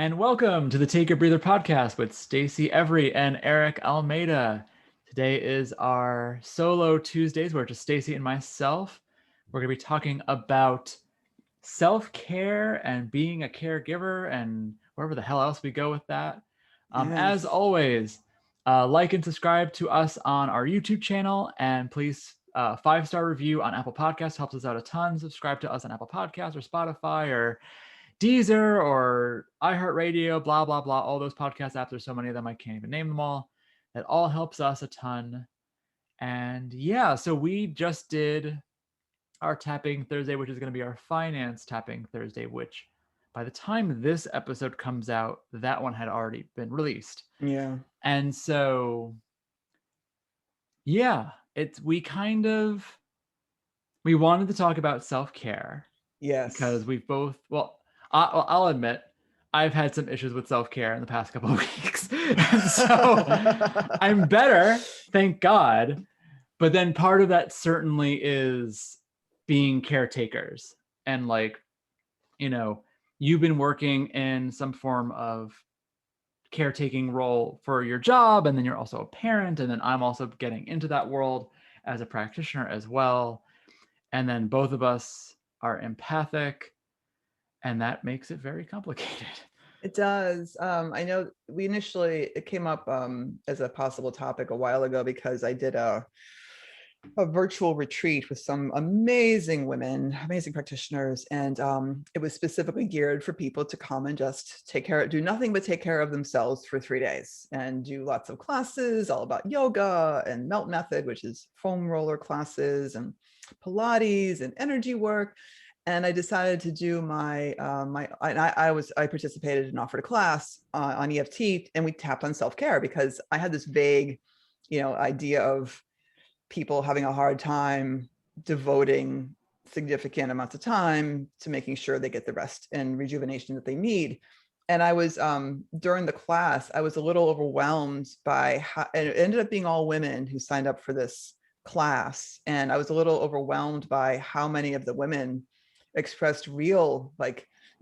And welcome to the Take a Breather podcast with Stacy Every and Eric Almeida. Today is our solo Tuesdays where it's just Stacy and myself. We're going to be talking about self-care and being a caregiver and wherever the hell else we go with that. As Yes. always, like and subscribe to us on our YouTube channel, and please 5-star review on Apple Podcasts helps us out a ton. Subscribe to us on Apple Podcasts or Spotify or Deezer or iHeartRadio, blah, blah, blah. All those podcast apps, there's so many of them, I can't even name them all. That all helps us a ton. And yeah, so we just did our Tapping Thursday, which is going to be our Finance Tapping Thursday, which by the time this episode comes out, that one had already been released. Yeah. And so, yeah, we wanted to talk about self-care. Yes. Because we've both, I'll admit, I've had some issues with self-care in the past couple of weeks. And so I'm better, thank God. But then part of that certainly is being caretakers. And you've been working in some form of caretaking role for your job. And then you're also a parent. And then I'm also getting into that world as a practitioner as well. And then both of us are empathic. And that makes it very complicated. It does. I know it came up as a possible topic a while ago because I did a virtual retreat with some amazing women, amazing practitioners. And it was specifically geared for people to come and just do nothing but take care of themselves for 3 days and do lots of classes all about yoga and melt method, which is foam roller classes, and Pilates and energy work. And I decided to do I participated and offered a class on EFT, and we tapped on self-care because I had this vague, idea of people having a hard time devoting significant amounts of time to making sure they get the rest and rejuvenation that they need. And I was, during the class, I was a little overwhelmed by how, and it ended up being all women who signed up for this class. And I was a little overwhelmed by how many of the women expressed real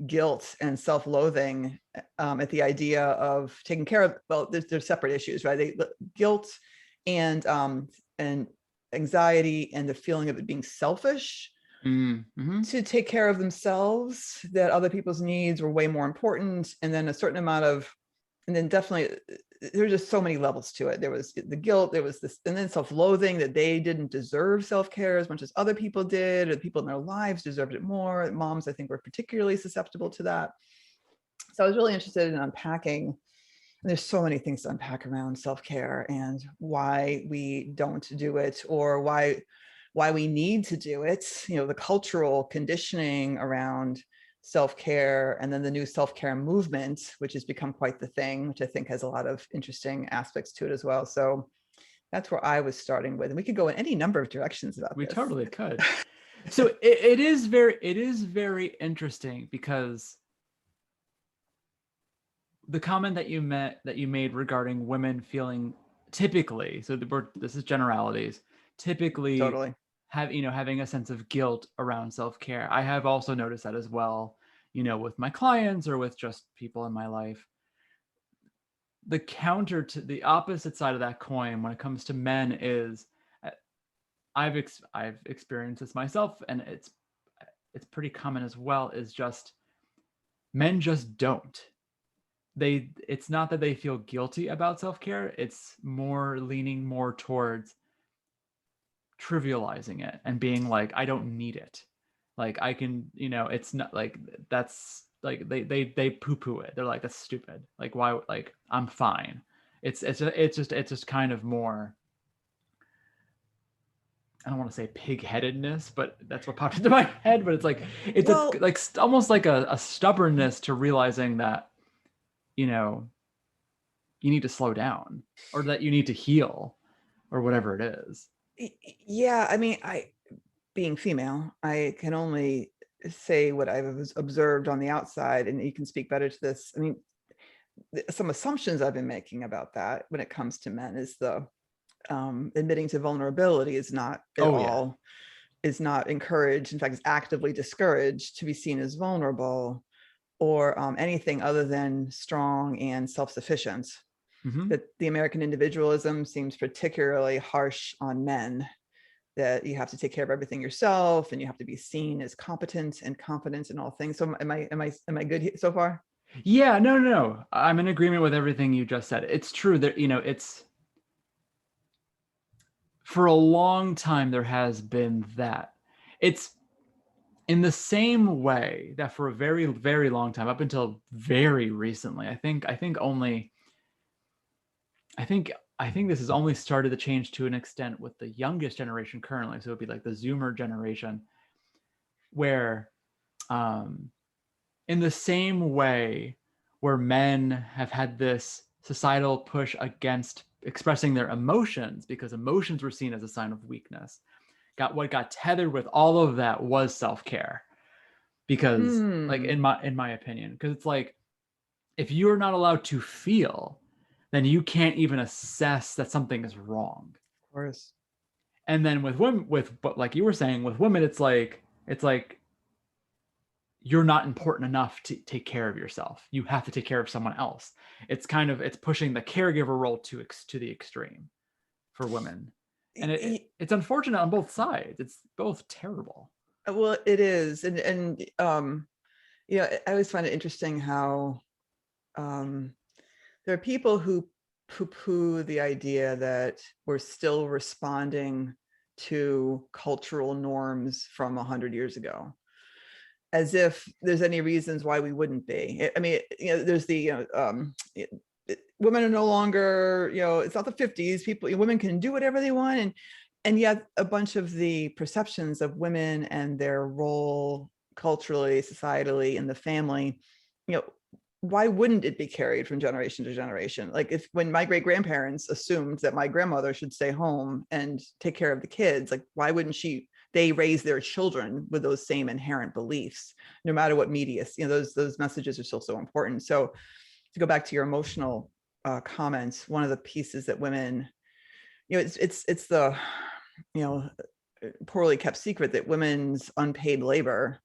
guilt and self-loathing at the idea of taking care of, there's separate issues, right? Guilt and anxiety and the feeling of it being selfish to take care of themselves, that other people's needs were way more important. And then a certain amount of, and then definitely there's just so many levels to it. There was the guilt, there was this, and then self-loathing that they didn't deserve self-care as much as other people did, or the people in their lives deserved it more. Moms, I think, were particularly susceptible to that. So I was really interested in unpacking. And there's so many things to unpack around self-care and why we don't do it, or why we need to do it. The cultural conditioning around self-care, and then the new self-care movement, which has become quite the thing, which I think has a lot of interesting aspects to it as well. So that's where I was starting with, and we could go in any number of directions about this. We totally could. So it is very interesting because the comment that you made regarding women feeling typically, so this is generalities, typically Totally. having a sense of guilt around self-care. I have also noticed that as well, with my clients or with just people in my life. The counter to the opposite side of that coin when it comes to men is, I've experienced this myself, and it's pretty common as well, is just men just don't. It's not that they feel guilty about self-care, it's more leaning more towards trivializing it and being like, I don't need it. Like I can, it's not like that's like they poo-poo it. They're like, that's stupid. Like why? Like I'm fine. It's just kind of more, I don't want to say pig-headedness, but that's what popped into my head. But it's like almost like a stubbornness to realizing that you need to slow down, or that you need to heal, or whatever it is. Yeah, I mean, being female, I can only say what I've observed on the outside, and you can speak better to this. I mean, some assumptions I've been making about that when it comes to men is the admitting to vulnerability is not at all, is not encouraged. In fact, it's actively discouraged to be seen as vulnerable. or anything other than strong and self-sufficient. That the American individualism seems particularly harsh on men, that you have to take care of everything yourself and you have to be seen as competent and confident in all things. So am I good so far? Yeah, no. I'm in agreement with everything you just said. It's true that, it's for a long time there has been that. It's in the same way that for a very, very long time, up until very recently, I think this has only started to change to an extent with the youngest generation currently. So it would be like the Zoomer generation, where in the same way where men have had this societal push against expressing their emotions because emotions were seen as a sign of weakness, what got tethered with all of that was self-care. Because like in my opinion, because it's like, if you're not allowed to feel, then you can't even assess that something is wrong. Of course. And then with women, but like you were saying, with women, it's like you're not important enough to take care of yourself. You have to take care of someone else. It's pushing the caregiver role to the extreme for women. And it's unfortunate on both sides. It's both terrible. Well, it is. And I always find it interesting how there are people who poo-poo the idea that we're still responding to cultural norms from 100 years ago, as if there's any reasons why we wouldn't be. I mean, there's the women are no longer, it's not the 50s. Women can do whatever they want, and yet a bunch of the perceptions of women and their role culturally, societally, in the family, why wouldn't it be carried from generation to generation? Like when my great grandparents assumed that my grandmother should stay home and take care of the kids, like why wouldn't they raise their children with those same inherent beliefs, no matter what media, those messages are still so important. So to go back to your emotional comments, one of the pieces that women, it's the, poorly kept secret that women's unpaid labor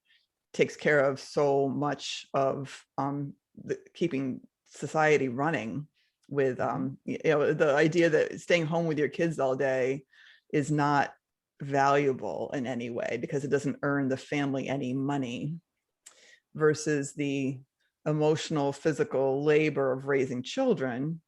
takes care of so much of keeping society running, with the idea that staying home with your kids all day is not valuable in any way because it doesn't earn the family any money, versus the emotional, physical labor of raising children,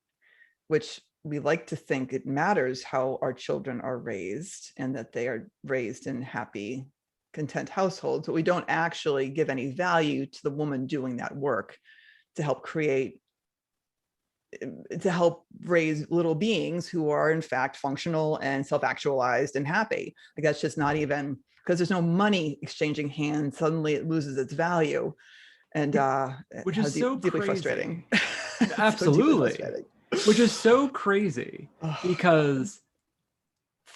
which we like to think it matters how our children are raised and that they are raised in happy, content households, but we don't actually give any value to the woman doing that work to help raise little beings who are in fact functional and self-actualized and happy. Like that's just not even, because there's no money exchanging hands, suddenly it loses its value. And which is so deeply crazy. frustrating. Absolutely. So frustrating. Which is so crazy because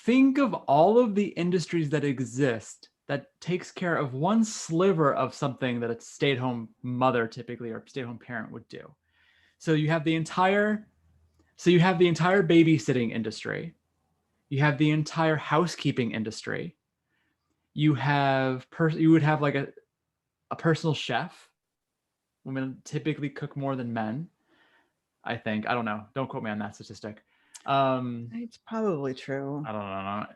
think of all of the industries that exist that takes care of one sliver of something that a stay-at-home mother typically, or stay-at-home parent would do. So you have the entire babysitting industry. You have the entire housekeeping industry. You would have like a personal chef. Women typically cook more than men, I think. I don't know. Don't quote me on that statistic. It's probably true. I don't know.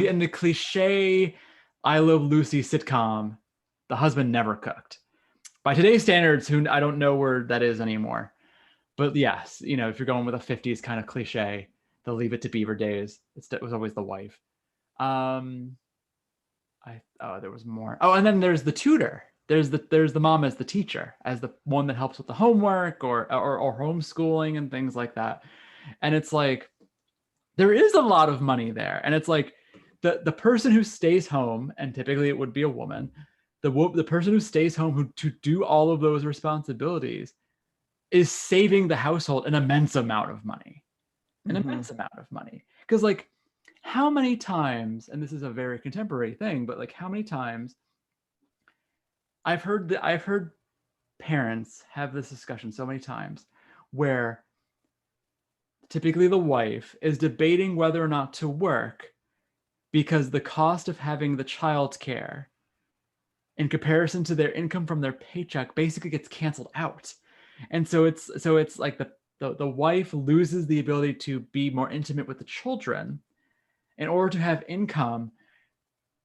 In the cliche I Love Lucy sitcom, the husband never cooked. By today's standards, I don't know where that is anymore. But yes, if you're going with a 50s kind of cliche, the Leave It to Beaver days, it was always the wife. There was more. Oh, and then there's the tutor. There's the mom as the teacher, as the one that helps with the homework or homeschooling and things like that. And it's like, there is a lot of money there. And it's like the person who stays home, and typically it would be a woman, the person who stays home to do all of those responsibilities is saving the household an immense amount of money. Because like, how many times, and this is a very contemporary thing, but like how many times I've heard parents have this discussion so many times where typically the wife is debating whether or not to work because the cost of having the childcare in comparison to their income from their paycheck basically gets canceled out. And so it's like the wife loses the ability to be more intimate with the children in order to have income,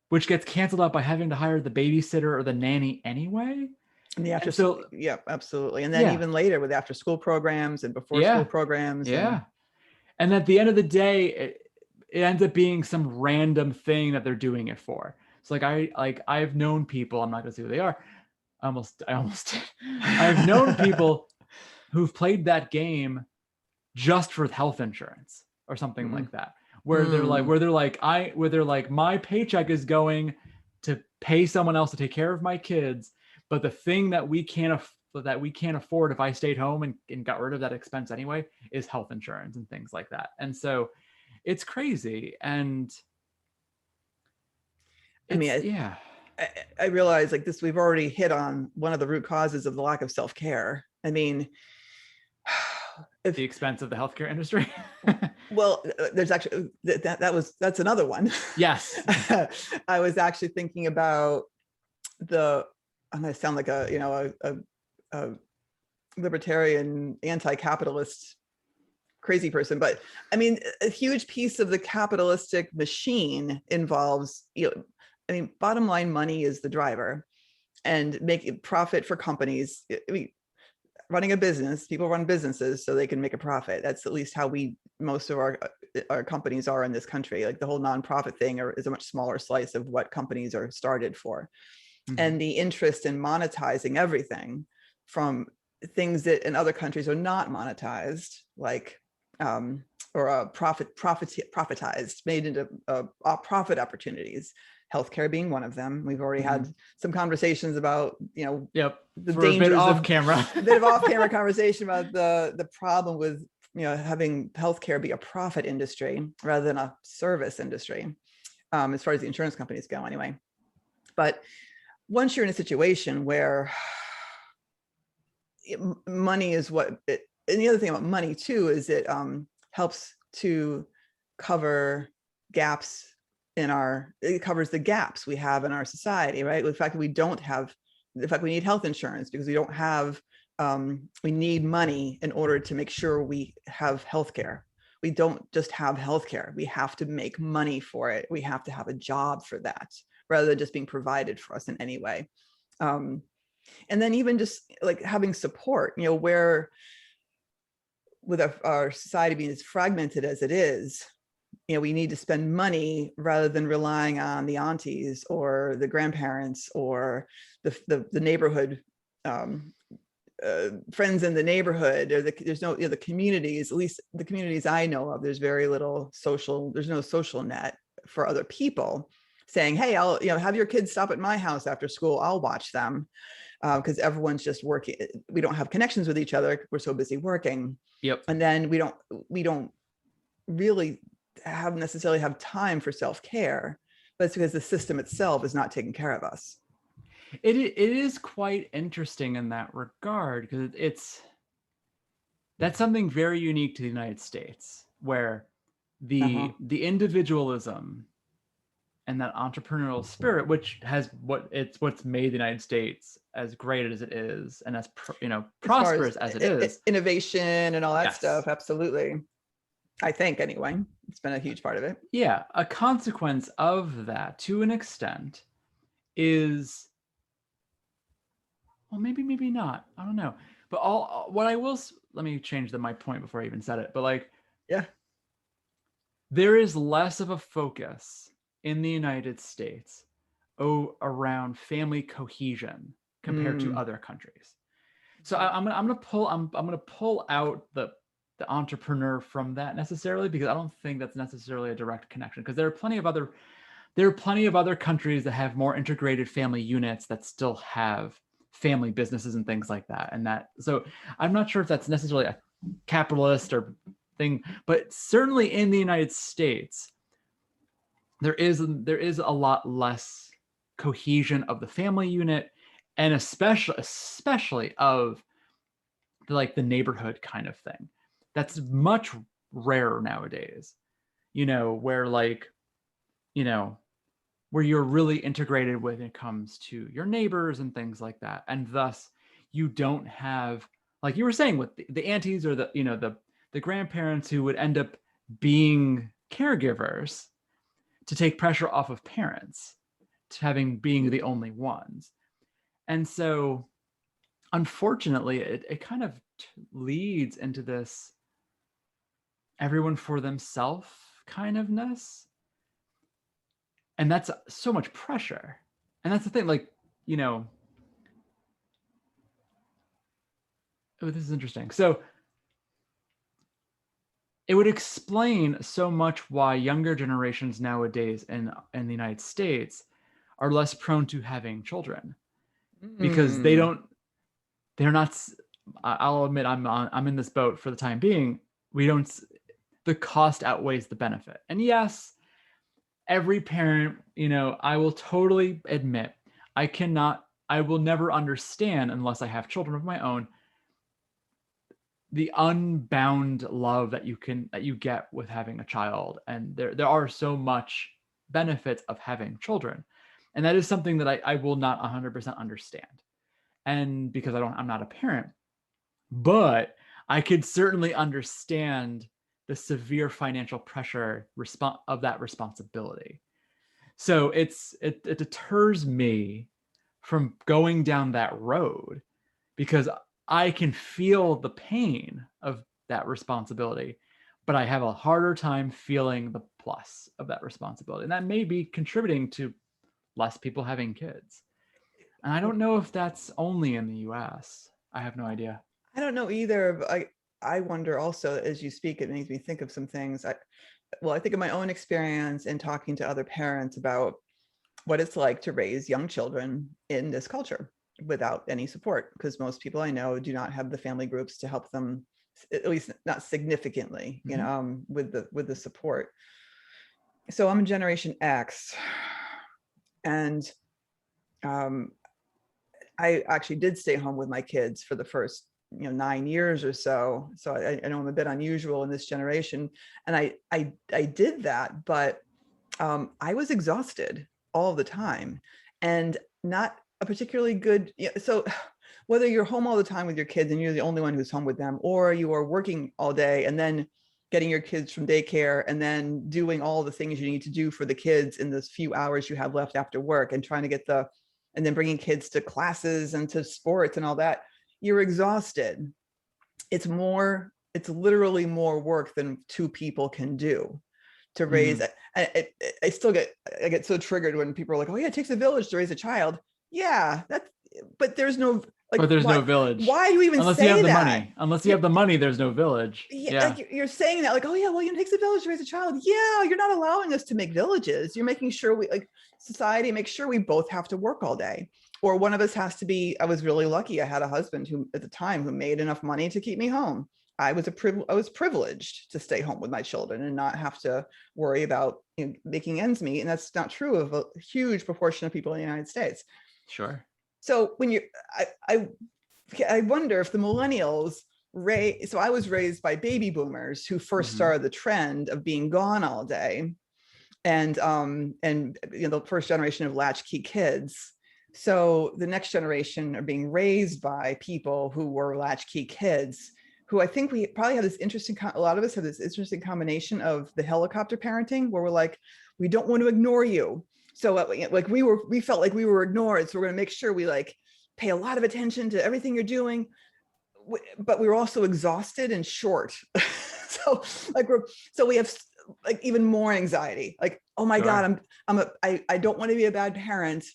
which gets canceled out by having to hire the babysitter or the nanny anyway. And the after, yeah, absolutely. And then even later with after school programs and before school programs. Yeah. And at the end of the day, it ends up being some random thing that they're doing it for. So I've known people, I'm not gonna say who they are. I almost did. I've known people who've played that game just for health insurance or something like that, where they're like, my paycheck is going to pay someone else to take care of my kids, but the thing that we can't afford if I stayed home and got rid of that expense anyway is health insurance and things like that. And so it's crazy. And I realize like this, we've already hit on one of the root causes of the lack of self-care. I mean, the expense of the healthcare industry. Well, there's actually that's another one. Yes. I was actually thinking about I'm going to sound like a libertarian, anti-capitalist crazy person, but I mean, a huge piece of the capitalistic machine involves, bottom line, money is the driver, and making profit for companies. I mean, running a business, people run businesses so they can make a profit. That's at least how most of our companies are in this country. Like the whole nonprofit thing is a much smaller slice of what companies are started for. Mm-hmm. And the interest in monetizing everything from things that in other countries are not monetized, like or profitized, made into profit opportunities. Healthcare being one of them. We've already had some conversations about, the dangers off camera, a bit of off-camera conversation about the problem with, having healthcare be a profit industry rather than a service industry, as far as the insurance companies go, anyway. But once you're in a situation where money is and the other thing about money too is it helps to cover gaps it covers the gaps we have in our society, right? The fact that we need health insurance because we don't have, we need money in order to make sure we have healthcare. We don't just have healthcare. We have to make money for it. We have to have a job for that rather than just being provided for us in any way. And then even just like having support, where with our society being as fragmented as it is, we need to spend money rather than relying on the aunties or the grandparents or the neighborhood friends in the neighborhood, or there's no, the communities, at least the communities I know of, there's no social net for other people saying, hey, I'll, have your kids stop at my house after school. I'll watch them. Because everyone's just working. We don't have connections with each other. We're so busy working. Yep. And then we don't really necessarily have time for self-care, but it's because the system itself is not taking care of us. It is quite interesting in that regard, because that's something very unique to the United States, where the individualism and that entrepreneurial spirit, which has what's made the United States as great as it is, and as prosperous as it is, innovation and all that stuff. Absolutely. I think anyway, it's been a huge part of it. Yeah. A consequence of that to an extent is, well, maybe not. I don't know. But let me change my point before I even said it. But there is less of a focus in the United States around family cohesion compared to other countries. So I'm gonna pull out the entrepreneur from that necessarily, because I don't think that's necessarily a direct connection, because there are plenty of other countries that have more integrated family units that still have family businesses and things like that. So I'm not sure if that's necessarily a capitalist or thing, but certainly in the United States, there is a lot less cohesion of the family unit, and especially of the neighborhood kind of thing. That's much rarer nowadays, where where you're really integrated when it comes to your neighbors and things like that. And thus you don't have, like you were saying, with the aunties or the, you know, the grandparents who would end up being caregivers to take pressure off of parents, to being the only ones. And so unfortunately, it kind of leads into this everyone for themselves kind ofness. And that's so much pressure. And that's the thing, like, you know, oh, this is interesting. So it would explain so much why younger generations nowadays in the United States are less prone to having children, because they're not, I'll admit I'm in this boat for the time being. The cost outweighs the benefit. And yes, every parent, you know, I will totally admit, I will never understand, unless I have children of my own, the unbound love that you get with having a child. And there are so much benefits of having children. And that is something that I will not 100% understand. And because I'm not a parent, but I could certainly understand the severe financial pressure of that responsibility. So it deters me from going down that road, because I can feel the pain of that responsibility, but I have a harder time feeling the plus of that responsibility. And that may be contributing to less people having kids. And I don't know if that's only in the US. I have no idea. I don't know either. But I wonder also, as you speak, it makes me think of some things. I think of my own experience in talking to other parents about what it's like to raise young children in this culture without any support, because most people I know do not have the family groups to help them, at least not significantly, you know, with the support. So I'm Generation X, and I actually did stay home with my kids for the first 9 years or so. So I know I'm a bit unusual in this generation, and I did that, but I was exhausted all the time, and not a particularly good. So whether you're home all the time with your kids and you're the only one who's home with them, or you are working all day and then getting your kids from daycare and then doing all the things you need to do for the kids in those few hours you have left after work, and trying to and then bringing kids to classes and to sports and all that, you're exhausted. It's literally more work than two people can do to raise. I get so triggered when people are like, oh yeah, it takes a village to raise a child. Yeah, but there's no, like, but there's no village. Why do you even unless say you have the that? money? Unless you have the money, there's no village. Yeah. Like, you're saying that, like, oh yeah, well, it takes a village to raise a child. Yeah, you're not allowing us to make villages. You're making sure society makes sure we both have to work all day, or one of us has to be. I was really lucky. I had a husband who, at the time, who made enough money to keep me home. I was privileged to stay home with my children and not have to worry about making ends meet. And that's not true of a huge proportion of people in the United States. Sure. So when I wonder if the millennials so I was raised by baby boomers who first started the trend of being gone all day, and the first generation of latchkey kids. So the next generation are being raised by people who were latchkey kids, who I think we probably have this interesting, a lot of us have this interesting combination of the helicopter parenting, where we're like, we don't want to ignore you. So like we felt like we were ignored. So we're going to make sure we pay a lot of attention to everything you're doing. But we were also exhausted and short. So we have even more anxiety. Like, oh my God, I don't want to be a bad parent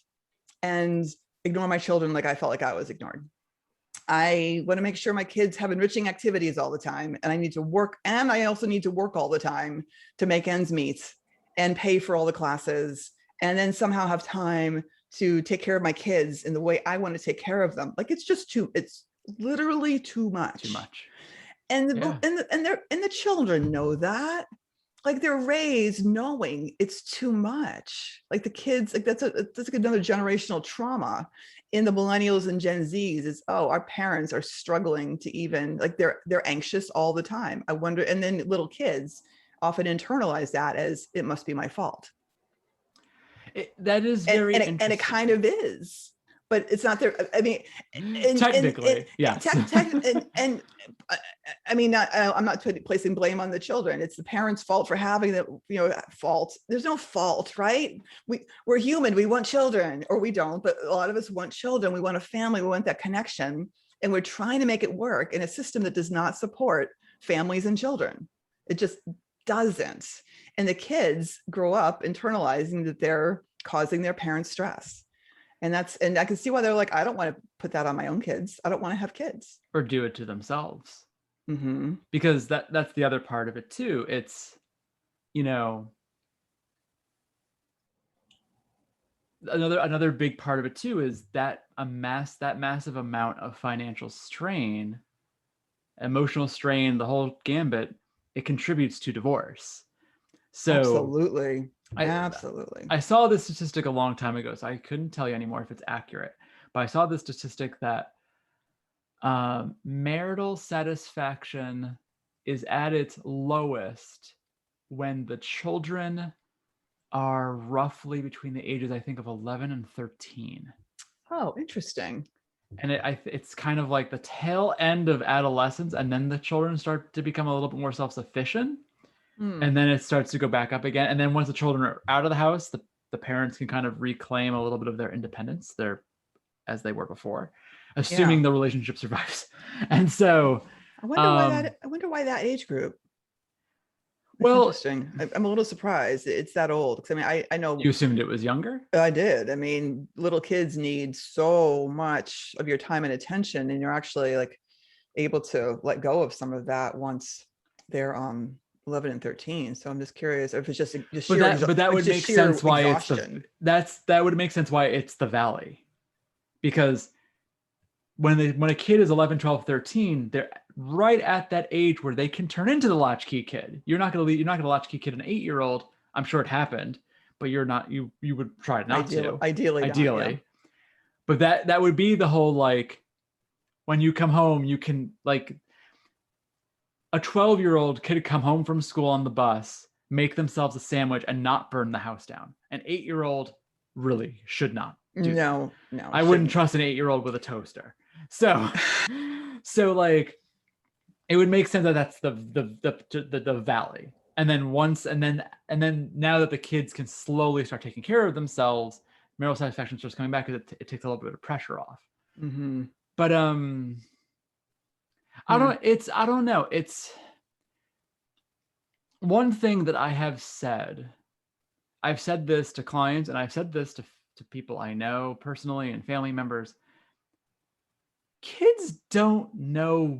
and ignore my children. Like I felt like I was ignored. I want to make sure my kids have enriching activities all the time, and I need to work. And I also need to work all the time to make ends meet and pay for all the classes, and then somehow have time to take care of my kids in the way I want to take care of them. Like, it's literally too much. And the children know that. Like, they're raised knowing it's too much. Like the kids, like that's another generational trauma in the millennials and Gen Zs is, oh, our parents are struggling to even, like, they're anxious all the time. I wonder, and then little kids often internalize that as, it must be my fault. That is very and interesting. it kind of is, but it's not there. I mean, technically, yes. And I mean, I'm not placing blame on the children. It's the parents' fault for having the, fault. There's no fault, right? We're human. We want children, or we don't, but a lot of us want children. We want a family. We want that connection. And we're trying to make it work in a system that does not support families and children. It just doesn't. And the kids grow up internalizing that they're causing their parents stress. And I can see why they're like, I don't want to put that on my own kids. I don't want to have kids. Or do it to themselves. Mm-hmm. Because that's the other part of it too. It's, another big part of it too is that massive amount of financial strain, emotional strain, the whole gambit, it contributes to divorce. So absolutely. I saw this statistic a long time ago, so I couldn't tell you anymore if it's accurate, but I saw this statistic that marital satisfaction is at its lowest when the children are roughly between the ages, I think, of 11 and 13. Oh, interesting. And it's kind of like the tail end of adolescence, and then the children start to become a little bit more self-sufficient. And then it starts to go back up again. And then once the children are out of the house, the parents can kind of reclaim a little bit of their independence as they were before, assuming the relationship survives. And so I wonder why that age group. That's interesting. I'm a little surprised it's that old, because I mean, I know you assumed it was younger. I did. I mean, little kids need so much of your time and attention, and you're actually like able to let go of some of that once they're 11 and 13. So I'm just curious if it's just sheer, but that would make sense why exhaustion. that would make sense why it's the valley, because when a kid is 11, 12, 13, they're right at that age where they can turn into the latchkey kid. You're not going to latchkey kid an 8-year-old. I'm sure it happened, but you're not, you would try not to. Ideally. Not, yeah. But that would be the whole, like, when you come home, you can, like, a 12-year-old could come home from school on the bus, make themselves a sandwich, and not burn the house down. An 8-year-old really should not do that. No. I wouldn't trust an 8-year-old with a toaster. So like, it would make sense that that's the valley. And then now that the kids can slowly start taking care of themselves, marital satisfaction starts coming back, because it takes a little bit of pressure off. Mm-hmm. But I don't know. It's one thing that I've said this to clients, and I've said this to people I know personally and family members. Kids don't know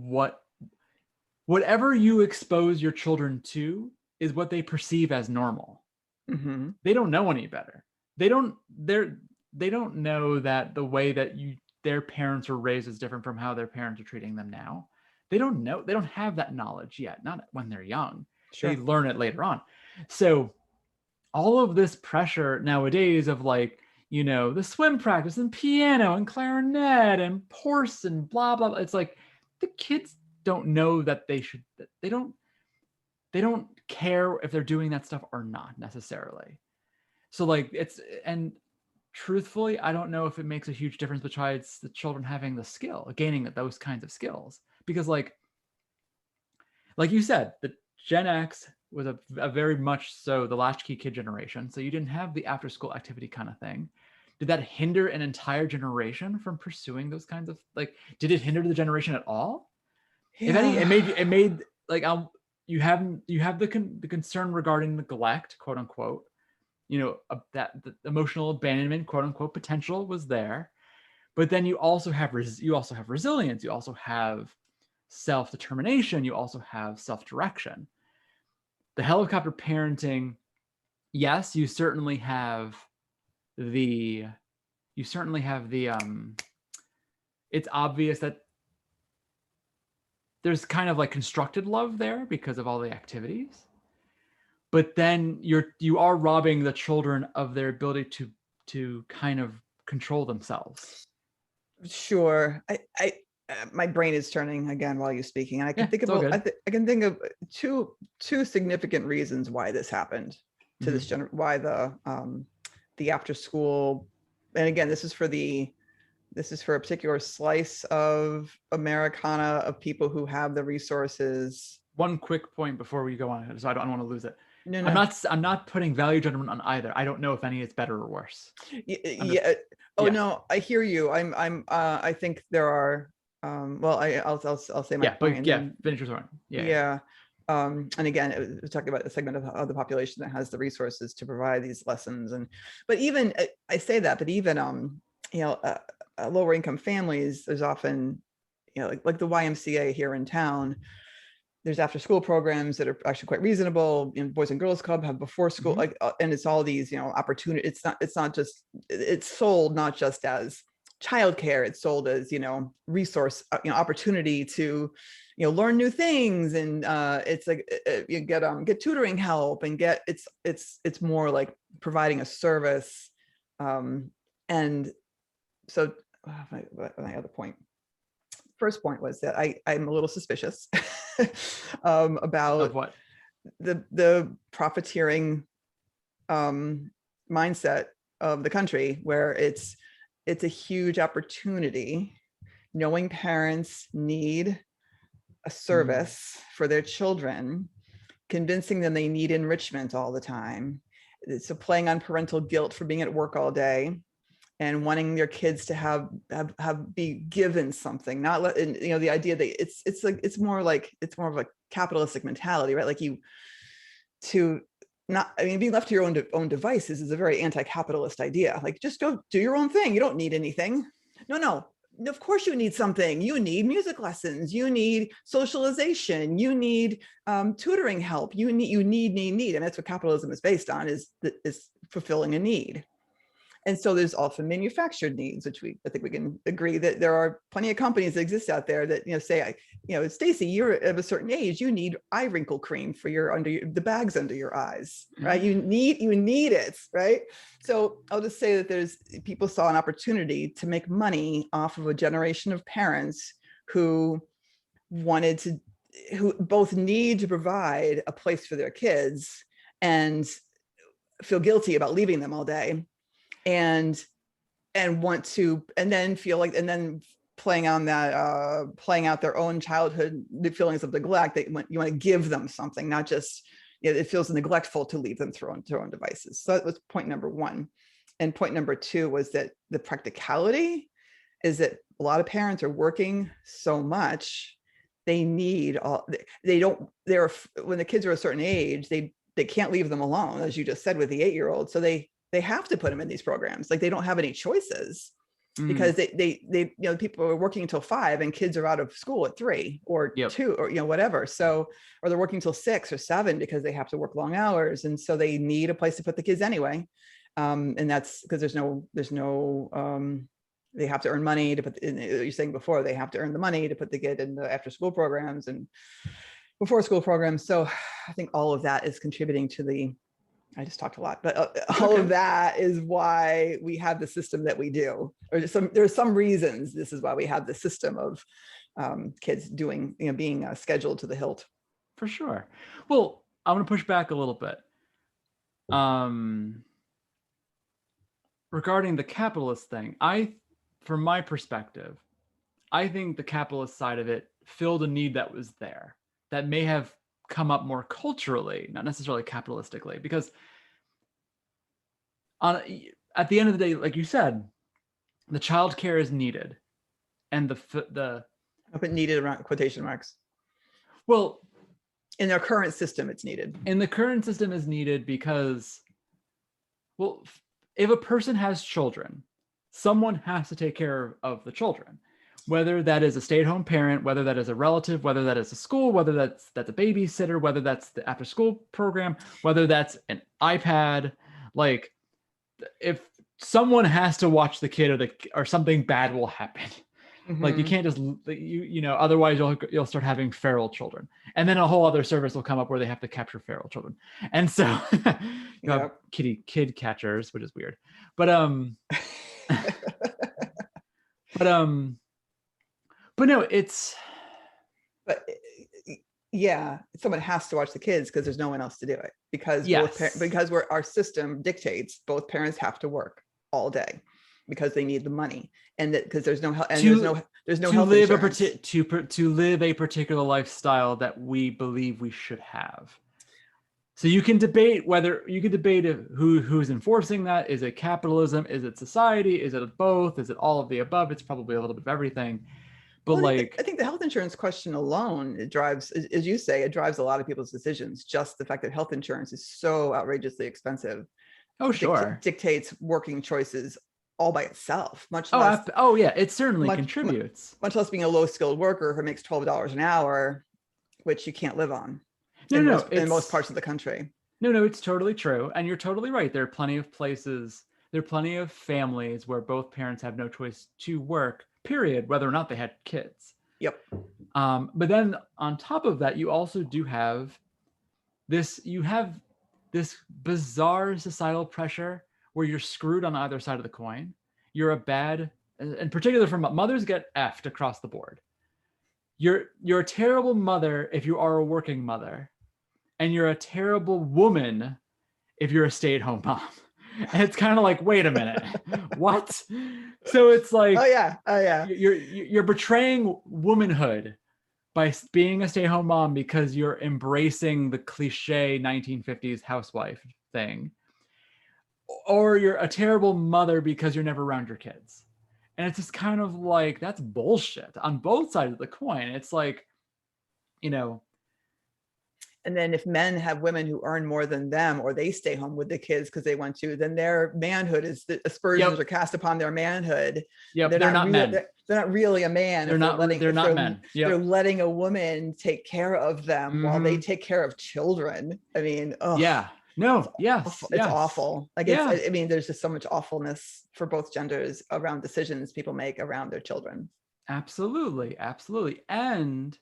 whatever you expose your children to is what they perceive as normal. Mm-hmm. They don't know any better. They don't know that the way that their parents were raised is different from how their parents are treating them now. They don't know. They don't have that knowledge yet, not when they're young. Sure. They learn it later on. So all of this pressure nowadays of, like, the swim practice and piano and clarinet and horse and blah, blah, blah. It's like the kids don't know that they don't care if they're doing that stuff or not necessarily. So, like, and truthfully, I don't know if it makes a huge difference besides the children having the skill, gaining those kinds of skills. Because like you said, the Gen X was a very much so the latchkey kid generation. So you didn't have the after school activity kind of thing. Did that hinder an entire generation from pursuing those kinds of, like, did it hinder the generation at all? Yeah. If any, it made like, you have the concern regarding neglect, quote unquote, that the emotional abandonment, quote unquote, potential was there. But then you also have resilience. You also have self-determination. You also have self-direction. The helicopter parenting, yes, you certainly have the it's obvious that there's kind of like constructed love there because of all the activities. But then you are robbing the children of their ability to kind of control themselves. Sure. I my brain is turning again while you're speaking, and I can think about I can think of two significant reasons why this happened to this why the the after school, and again, this is for a particular slice of Americana of people who have the resources. One quick point before we go on, so I don't want to lose it. No. I'm not putting value judgment on either. I don't know if any is better or worse. Yeah. No, I hear you. I think there are, I'll say my point. Finish your point. Yeah. And again, we're talking about a segment of the population that has the resources to provide these lessons. But even, I say that, but even, lower income families, there's often, like the YMCA here in town, there's after school programs that are actually quite reasonable. Boys and Girls Club have before school, and it's all these, opportunity. It's sold not just as childcare, it's sold as, resource, opportunity to, learn new things. And it's like, you get tutoring help and it's more like providing a service. And so my other point, first point was that I'm a little suspicious about of what? The profiteering mindset of the country, where it's a huge opportunity, knowing parents need a service for their children, convincing them they need enrichment all the time. So playing on parental guilt for being at work all day and wanting their kids to have be given something, not let, the idea that it's more of a capitalistic mentality, right? Like being left to your own devices is a very anti-capitalist idea. Like, just go do your own thing. You don't need anything. No. Of course you need something. You need music lessons. You need socialization. You need tutoring help. You need. And that's what capitalism is based on, is fulfilling a need. And so there's often manufactured needs, which I think we can agree that there are plenty of companies that exist out there that, say, Stacy, you're of a certain age, you need eye wrinkle cream for the bags under your eyes, right? You need it, right? So I'll just say that people saw an opportunity to make money off of a generation of parents who both need to provide a place for their kids and feel guilty about leaving them all day, and want to, and then feel like, and then playing out their own childhood, the feelings of neglect. You want to give them something, not just, it feels neglectful to leave them to their own devices. So that was point number one. And point number two was that the practicality is that a lot of parents are working so much, when the kids are a certain age, they can't leave them alone, as you just said, with the 8-year-old. So they have to put them in these programs. Like, they don't have any choices, because they people are working until 5 and kids are out of school at 3 or 2 or whatever. So, or they're working till 6 or 7 because they have to work long hours, and so they need a place to put the kids anyway. And that's because there's no they have to earn money to put. You're saying before, they have to earn the money to put the kid in the after school programs and before school programs. So I think all of that is contributing to I just talked a lot, but all of that is why we have the system that we do, or there's some reasons this is why we have the system of kids doing, being scheduled to the hilt. For sure. Well, I'm going to push back a little bit. Regarding the capitalist thing, from my perspective, I think the capitalist side of it filled a need that was there, that may have come up more culturally, not necessarily capitalistically, because at the end of the day, like you said, the child care is needed, and I put needed around quotation marks. Well, in their current system, it's needed. In the current system is needed because, well, if a person has children, someone has to take care of the children. Whether that is a stay-at-home parent, whether that is a relative, whether that is a school, whether that's a babysitter, whether that's the after-school program, whether that's an iPad, like, if someone has to watch the kid, or something bad will happen. Like, you can't just otherwise you'll start having feral children, and then a whole other service will come up where they have to capture feral children, and so you have kid catchers, which is weird, but but no, it's. But Yeah, someone has to watch the kids because there's no one else to do it, because our system dictates both parents have to work all day because they need the money, and that because there's no health insurance. To live a particular lifestyle that we believe we should have. So you can debate who's enforcing that. Is it capitalism? Is it society? Is it both? Is it all of the above? It's probably a little bit of everything. But well, I think the health insurance question alone, it drives, as you say, it drives a lot of people's decisions. Just the fact that health insurance is so outrageously expensive. Oh, sure. Dictates working choices all by itself, much less. Yeah, it certainly contributes. Much less being a low-skilled worker who makes $12 an hour, which you can't live on in most parts of the country. No, it's totally true. And you're totally right. There are plenty of places, there are plenty of families where both parents have no choice to work, period, whether or not they had kids. Yep. But then on top of that, you also do have this bizarre societal pressure where you're screwed on either side of the coin. You're a bad, in particular from mothers get effed across the board. You're a terrible mother if you are a working mother, and you're a terrible woman if you're a stay-at-home mom. And it's kind of like, wait a minute, what? So it's like, oh yeah, you're betraying womanhood by being a stay-at-home mom because you're embracing the cliche 1950s housewife thing, or you're a terrible mother because you're never around your kids. And it's just kind of like, that's bullshit on both sides of the coin. It's like, and then if men have women who earn more than them, or they stay home with the kids because they want to, then their manhood is, the aspersions are cast upon their manhood. Yep, they're not men. They're not really a man. They're not men. Yep. They're letting a woman take care of them while they take care of children. I mean, yeah. No, it's awful. Like, I mean, there's just so much awfulness for both genders around decisions people make around their children. Absolutely. And,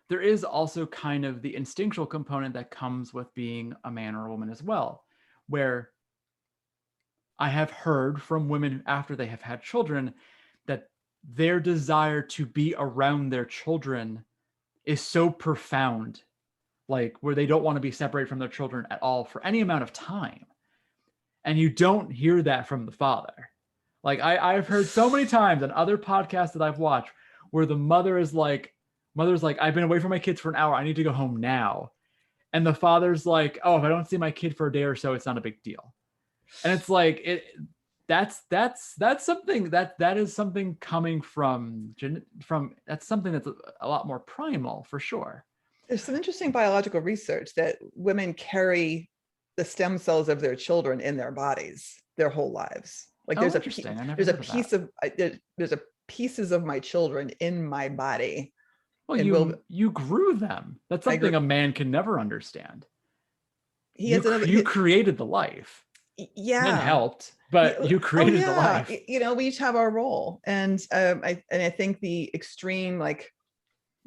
there is also kind of the instinctual component that comes with being a man or a woman as well, where I have heard from women after they have had children that their desire to be around their children is so profound, like where they don't want to be separated from their children at all for any amount of time. And you don't hear that from the father. Like I've heard so many times on other podcasts that I've watched where the mother's like, I've been away from my kids for an hour. I need to go home now. And the father's like, oh, if I don't see my kid for a day or so, it's not a big deal. And it's like, that's something that is something coming from, that's something that's a lot more primal for sure. There's some interesting biological research that women carry the stem cells of their children in their bodies their whole lives. Like there's a pieces of my children in my body. Well, you grew them. That's something a man can never understand. You created the life. Yeah, men helped, but you created the life. We each have our role, and I think the extreme, like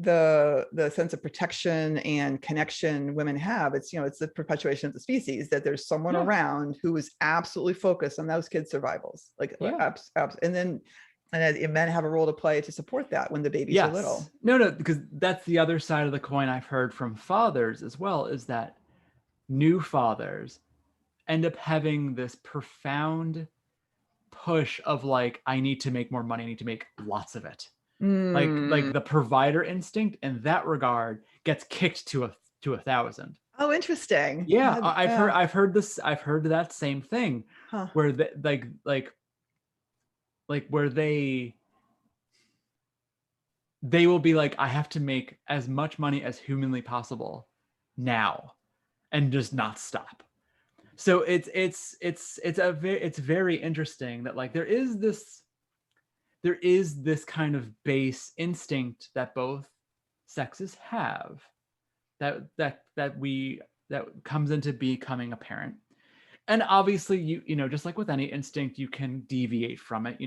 the sense of protection and connection women have, it's the perpetuation of the species, that there's someone around who is absolutely focused on those kids' survivals, and men have a role to play to support that when the babies are little. No, because that's the other side of the coin I've heard from fathers as well, is that new fathers end up having this profound push of like, I need to make more money. I need to make lots of it. Like the provider instinct in that regard gets kicked to 1,000. Oh, interesting. Yeah, I've heard that same thing, where where they will be like, I have to make as much money as humanly possible now, and just not stop. So it's very interesting that like there is this kind of base instinct that both sexes have that comes into becoming apparent. And obviously, you just like with any instinct, you can deviate from it.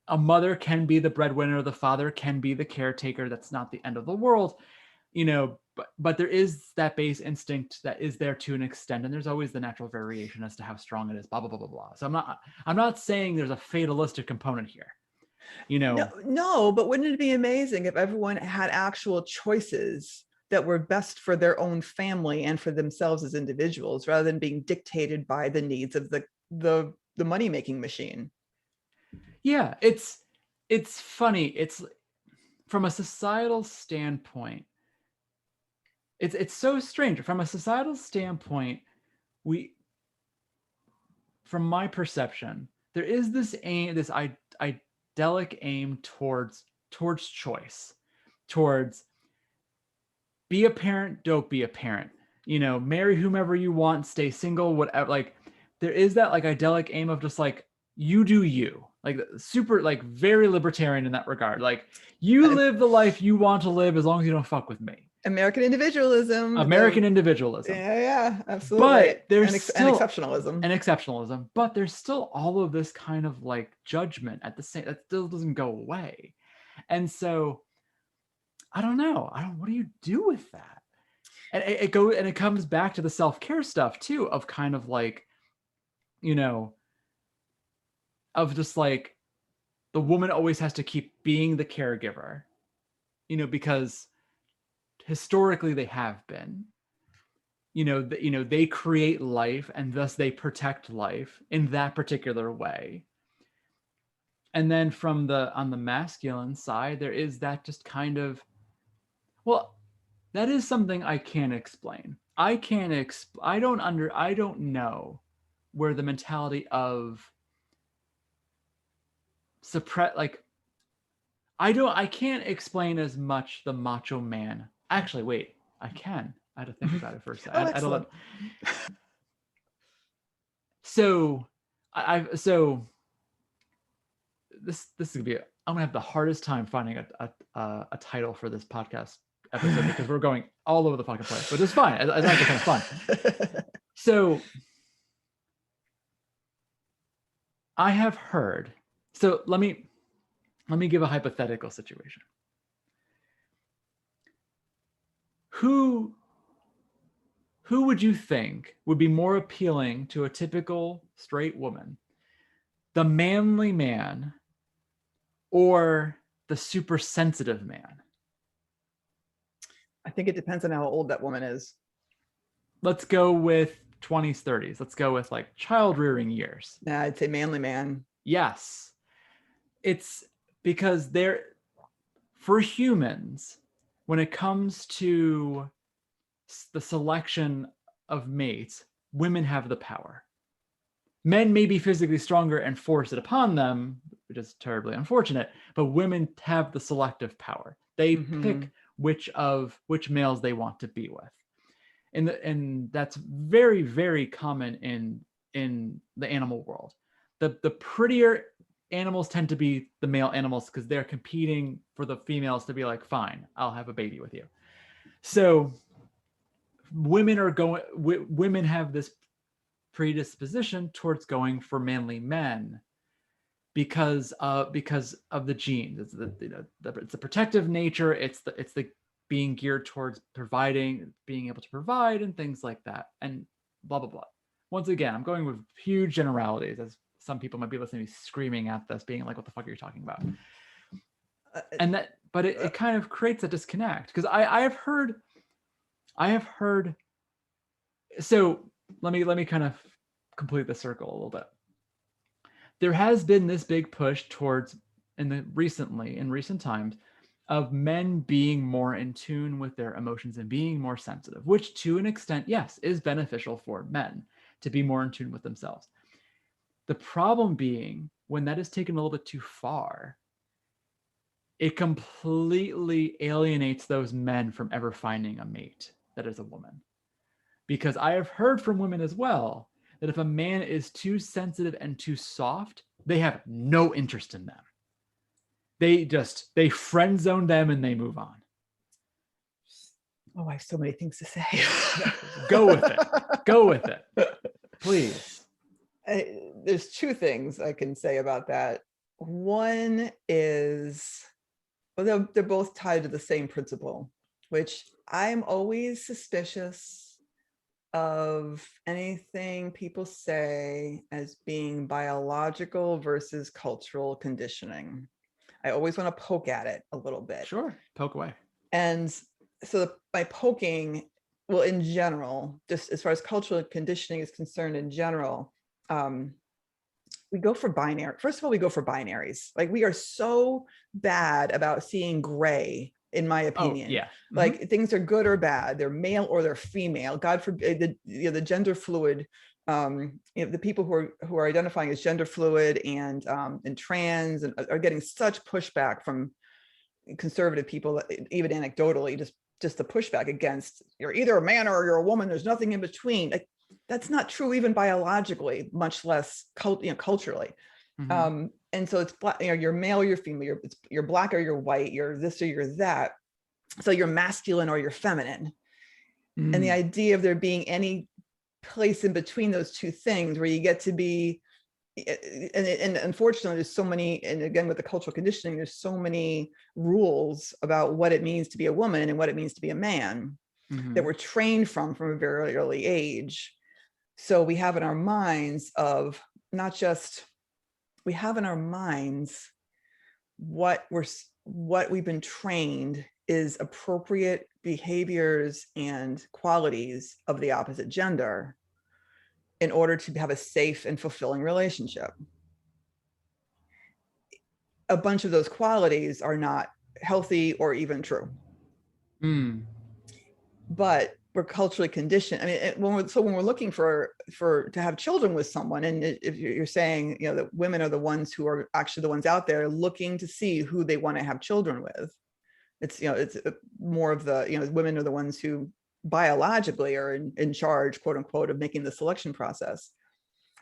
A mother can be the breadwinner, the father can be the caretaker. That's not the end of the world, but there is that base instinct that is there to an extent, and there's always the natural variation as to how strong it is, blah, blah, blah, blah, blah. So I'm not saying there's a fatalistic component here. No, but wouldn't it be amazing if everyone had actual choices that were best for their own family and for themselves as individuals, rather than being dictated by the needs of the money-making machine? Yeah, it's funny. It's from a societal standpoint, it's so strange. From a societal standpoint, from my perception, there is this idyllic aim towards choice, towards be a parent, don't be a parent. Marry whomever you want, stay single, whatever. Like, there is that like idyllic aim of just like, you do you. Like, super, like, very libertarian in that regard. Like, you live the life you want to live as long as you don't fuck with me. American individualism. American individualism. Yeah, absolutely. But there's still exceptionalism. But there's still all of this kind of like judgment at the same, that still doesn't go away. And so I don't know. What do you do with that? And it comes back to the self-care stuff too, of kind of like, of just like, the woman always has to keep being the caregiver, because historically they have been, they create life and thus they protect life in that particular way. And then on the masculine side, there is that just kind of, well, that is something I can't explain. I don't know where the mentality of like, I can't explain as much the macho man. Actually, wait, I can. I had to think about it for a second. Excellent. So this is gonna be I'm gonna have the hardest time finding a title for this podcast episode, because we're going all over the fucking place, but it's fine. It's actually kind of fun. So I have heard. So let me give a hypothetical situation. Who would you think would be more appealing to a typical straight woman? The manly man or the super sensitive man? I think it depends on how old that woman is. Let's go with 20s, 30s. Let's go with like child rearing years. Yeah, I'd say manly man. Yes. It's because for humans, when it comes to the selection of mates, women have the power. Men may be physically stronger and force it upon them, which is terribly unfortunate, but women have the selective power. They pick which males they want to be with. And that's very, very common in the animal world. The prettier animals tend to be the male animals, because they're competing for the females to be like, fine, I'll have a baby with you. So women have this predisposition towards going for manly men because of the genes. It's the protective nature. It's the being geared towards being able to provide and things like that, and blah blah blah. Once again, I'm going with huge generalities, as some people might be listening to me screaming at this, being like, what the fuck are you talking about? But it kind of creates a disconnect, because I have heard. So let me kind of complete the circle a little bit. There has been this big push towards, in recent times, of men being more in tune with their emotions and being more sensitive, which to an extent, yes, is beneficial for men to be more in tune with themselves. The problem being, when that is taken a little bit too far, it completely alienates those men from ever finding a mate that is a woman. Because I have heard from women as well that if a man is too sensitive and too soft, they have no interest in them. They friend zone them and they move on. Oh, I have so many things to say. Go with it. Please. There's two things I can say about that. One is, well, they're both tied to the same principle, which I'm always suspicious of anything people say as being biological versus cultural conditioning. I always want to poke at it a little bit. Sure, poke away. And so by poking, well, in general, just as far as cultural conditioning is concerned in general, we go for binary. First of all, we go for binaries. Like, we are so bad about seeing gray, in my opinion. Oh, yeah. Like, things are good or bad. They're male or they're female. God forbid, the gender fluid, the people who are identifying as gender fluid and trans, and are getting such pushback from conservative people, even anecdotally, just the pushback against, you're either a man or you're a woman. There's nothing in between. Like, that's not true, even biologically, much less culturally. And so it's black, you're male or you're female, you're black or you're white, you're this or you're that. So you're masculine or you're feminine. And the idea of there being any place in between those two things where you get to be, and unfortunately there's so many, and again with the cultural conditioning, there's so many rules about what it means to be a woman and what it means to be a man that we're trained from a very early age. So we have in our minds of we have in our minds what we've been trained is appropriate behaviors and qualities of the opposite gender in order to have a safe and fulfilling relationship. A bunch of those qualities are not healthy or even true. But we're culturally conditioned. I mean, when we're looking for to have children with someone, and if you're saying, that women are the ones who are actually the ones out there looking to see who they want to have children with, it's more of the, women are the ones who biologically are in charge, quote unquote, of making the selection process.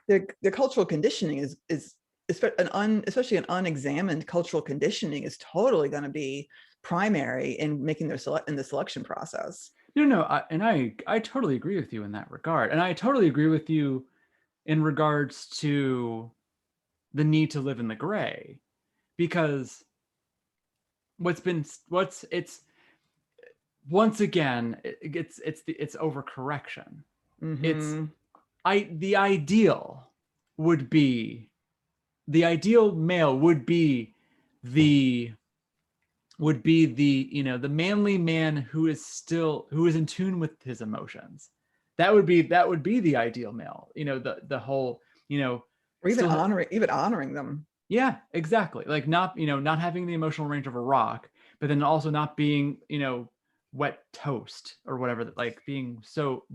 Their cultural conditioning is especially an unexamined cultural conditioning is totally going to be primary in making the selection process. I totally agree with you in that regard. And I totally agree with you in regards to the need to live in the gray, because it's overcorrection. The ideal male would be the the manly man who is in tune with his emotions. That would be the ideal male. The whole, or even honoring them. Yeah, exactly. Like, not having the emotional range of a rock, but then also not being, wet toast or whatever, like being so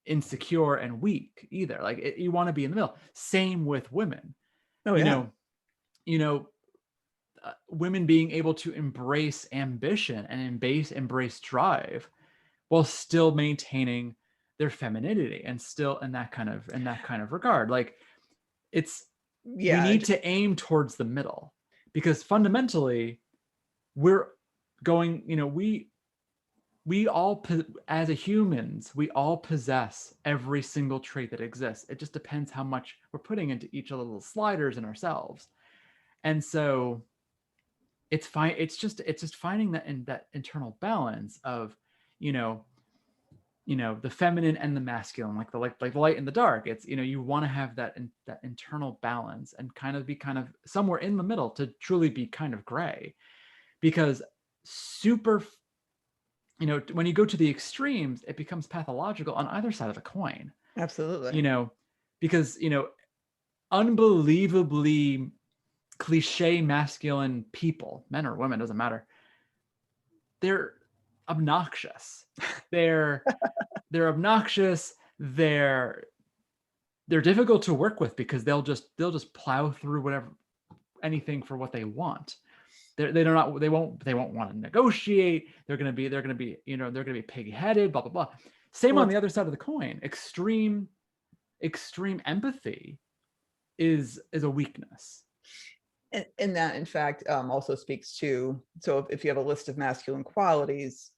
insecure and weak either. Like, you want to be in the middle. Same with women. Women being able to embrace ambition and embrace drive while still maintaining their femininity, and still in that kind of regard. Like, we need to aim towards the middle, because fundamentally we're going, we all, as humans, we all possess every single trait that exists. It just depends how much we're putting into each of the little sliders in ourselves. And so it's fine. It's just finding that internal balance of, the feminine and the masculine, like the light and the dark. It's, you want to have that internal balance and be somewhere in the middle to truly be kind of gray, because when you go to the extremes, it becomes pathological on either side of the coin. Absolutely. Because, unbelievably cliche masculine people, men or women, doesn't matter, they're obnoxious. They're obnoxious. They're difficult to work with, because they'll just plow through anything for what they want. They won't want to negotiate. They're gonna be pig-headed, blah blah blah. Same on the other side of the coin. Extreme empathy is a weakness. And that, in fact, also speaks to, so if you have a list of masculine qualities,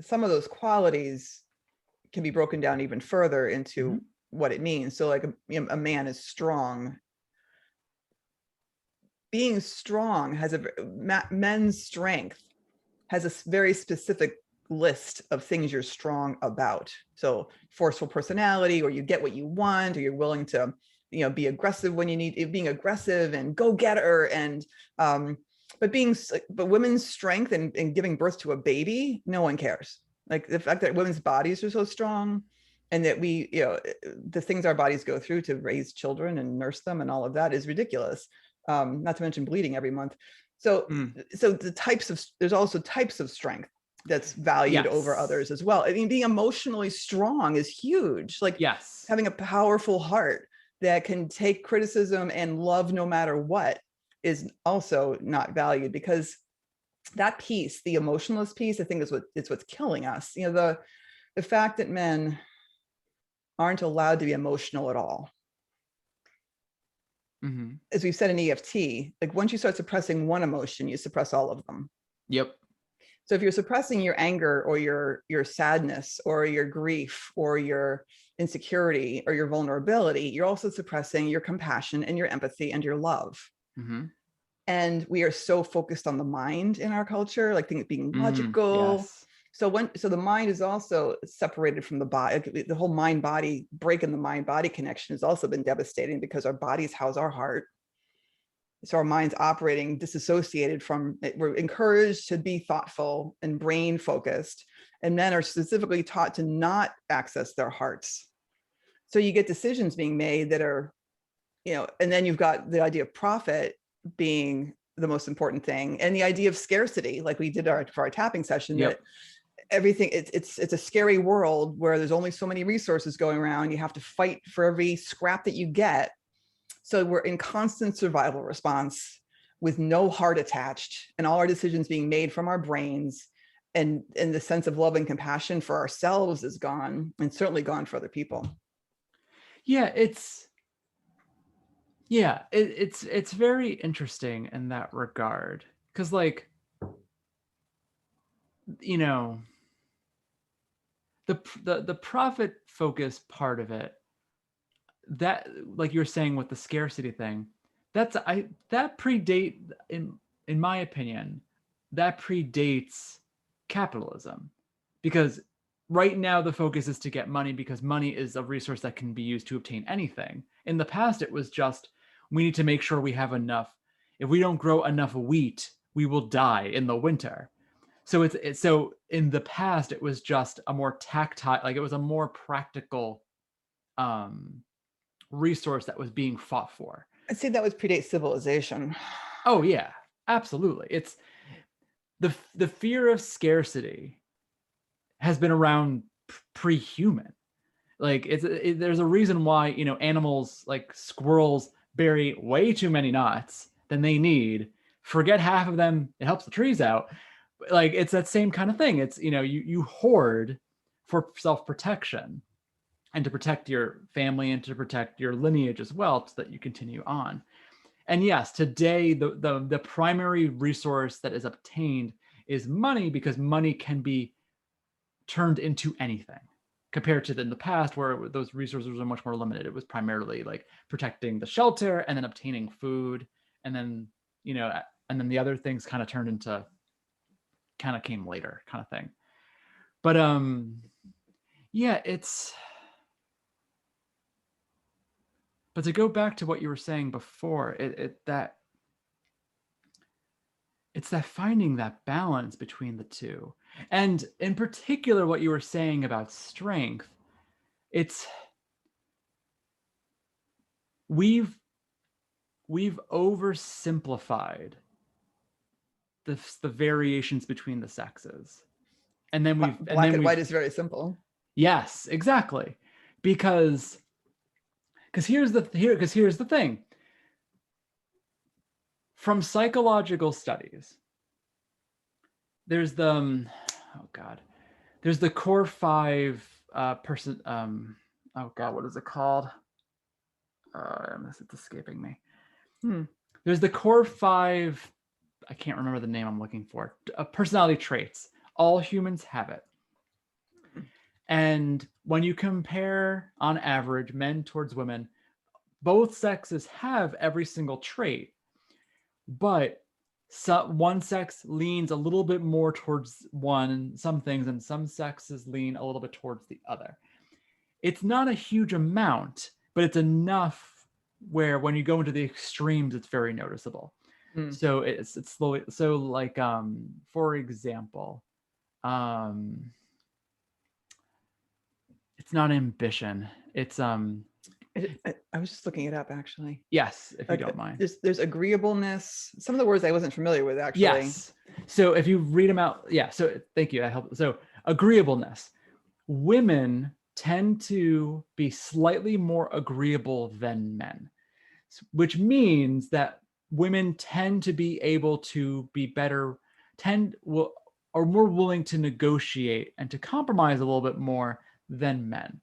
some of those qualities can be broken down even further into what it means. So like a man is strong. Being strong men's strength has a very specific list of things you're strong about. So forceful personality, or you get what you want, or you're willing to be aggressive when you need, being aggressive and go getter, and but women's strength and giving birth to a baby, no one cares. Like the fact that women's bodies are so strong, and that we, the things our bodies go through to raise children and nurse them and all of that is ridiculous. Not to mention bleeding every month. So there's also types of strength that's valued over others as well. I mean, being emotionally strong is huge. Like having a powerful heart that can take criticism and love no matter what is also not valued, because that piece, the emotionless piece, I think is what's killing us. The fact that men aren't allowed to be emotional at all. Mm-hmm. As we've said in EFT, like once you start suppressing one emotion, you suppress all of them. Yep. So if you're suppressing your anger or your sadness or your grief or your insecurity or your vulnerability, you're also suppressing your compassion and your empathy and your love. Mm-hmm. And we are so focused on the mind in our culture, like things being logical. Yes. So the mind is also separated from the body. The whole mind-body break in the mind-body connection has also been devastating, because our bodies house our heart. So our mind's operating disassociated from it. We're encouraged to be thoughtful and brain focused, and men are specifically taught to not access their hearts. So you get decisions being made that are, and then you've got the idea of profit being the most important thing, and the idea of scarcity, like we did for our tapping session. Yep. That everything, it's a scary world where there's only so many resources going around. You have to fight for every scrap that you get. So we're in constant survival response with no heart attached, and all our decisions being made from our brains, and the sense of love and compassion for ourselves is gone, and certainly gone for other people. Yeah, it's very interesting in that regard, because like, the profit focus part of it, that, like you were saying with the scarcity thing, that predate, in my opinion, that predates capitalism, because right now the focus is to get money, because money is a resource that can be used to obtain anything. In the past, it was just, we need to make sure we have enough. If we don't grow enough wheat, we will die in the winter. So so in the past, it was just a more tactile, like it was a more practical resource that was being fought for. I'd say that was predate civilization. Oh yeah, absolutely. It's the fear of scarcity has been around pre-human. Like there's a reason why, animals like squirrels bury way too many nuts than they need. Forget half of them, it helps the trees out. Like it's that same kind of thing. It's, you hoard for self-protection, and to protect your family and to protect your lineage as well, so that you continue on. And yes, today the primary resource that is obtained is money, because money can be turned into anything, compared to in the past, where those resources were much more limited. It was primarily like protecting the shelter and then obtaining food, and then and then the other things kind of came later, kind of thing. But yeah, but to go back to what you were saying before, it's that finding that balance between the two. And in particular, what you were saying about strength, we've oversimplified the variations between the sexes. And then black and white is very simple. Yes, exactly. Because here's the thing. From psychological studies, there's the core 5 person. What is it called? It's escaping me. There's the core 5. I can't remember the name I'm looking for. Personality traits. All humans have it. And when you compare, on average, men towards women, both sexes have every single trait, but one sex leans a little bit more towards some things, and some sexes lean a little bit towards the other. It's not a huge amount, but it's enough where when you go into the extremes, it's very noticeable. So it's slowly. So like, for example, it's not ambition. It's I was just looking it up actually. yes, if you don't mind. There's agreeableness. Some of the words I wasn't familiar with actually. Yes. So if you read them out, yeah. So thank you. I help. So agreeableness. Women tend to be slightly more agreeable than men, which means that women tend to be able to be better, are more willing to negotiate and to compromise a little bit more than men.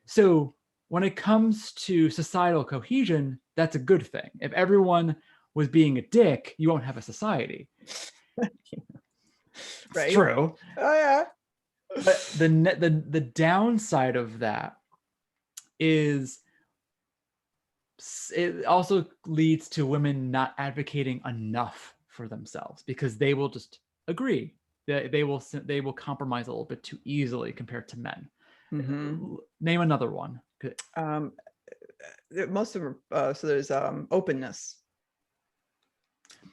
So when it comes to societal cohesion, that's a good thing. If everyone was being a dick, you won't have a society. Right. It's true. Oh yeah. But the downside of that is it also leads to women not advocating enough for themselves because they will just agree. They will compromise a little bit too easily compared to men. Name another one. Most of them. So there's openness.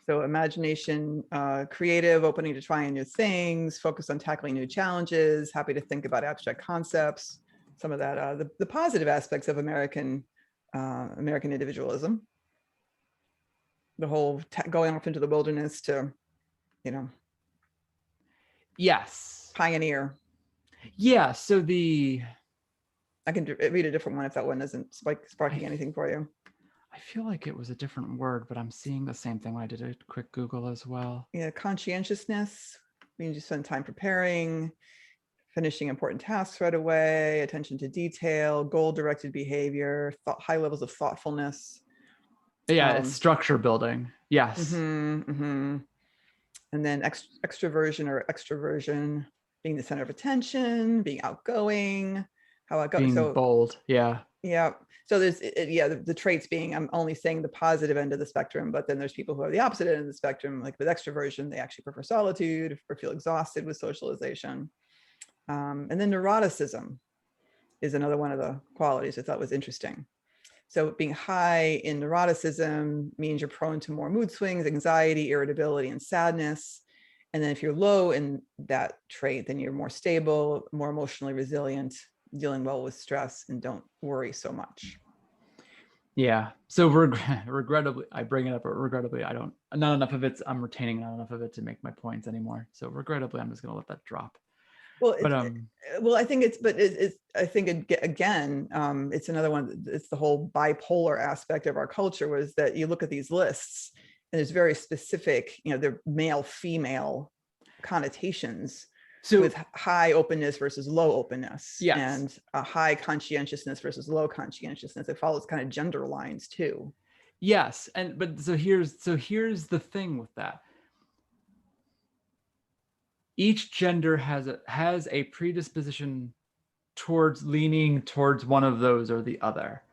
So imagination, creative, opening to trying new things, focused on tackling new challenges, happy to think about abstract concepts. Some of that, the positive aspects of American individualism. The whole going off into the wilderness to, yes, pioneer. Yeah. So I can read a different one if that one isn't sparking anything for you. I feel like it was a different word, but I'm seeing the same thing when I did a quick Google as well. Yeah, conscientiousness means you spend time preparing, finishing important tasks right away, attention to detail, goal-directed behavior, high levels of thoughtfulness. Yeah, it's structure building. Yes. And then extroversion or extroversion, being the center of attention, being outgoing, being bold. Yeah. Yeah. So there's the traits being, I'm only saying the positive end of the spectrum, but then there's people who are the opposite end of the spectrum. Like with extroversion, they actually prefer solitude or feel exhausted with socialization. And then neuroticism is another one of the qualities I thought was interesting. So being high in neuroticism means you're prone to more mood swings, anxiety, irritability, and sadness. And then if you're low in that trait, then you're more stable, more emotionally resilient, dealing well with stress, and don't worry so much. Yeah. So regrettably, I bring it up, but regrettably, not enough of it. I'm retaining not enough of it to make my points anymore. So regrettably, I'm just going to let that drop. Well, I think again, it's another one. It's the whole bipolar aspect of our culture was that you look at these lists and there's very specific, they're male, female connotations. So with high openness versus low openness, yes, and a high conscientiousness versus low conscientiousness. It follows kind of gender lines too. Yes, so here's the thing with that. Each gender has a predisposition towards leaning towards one of those or the other.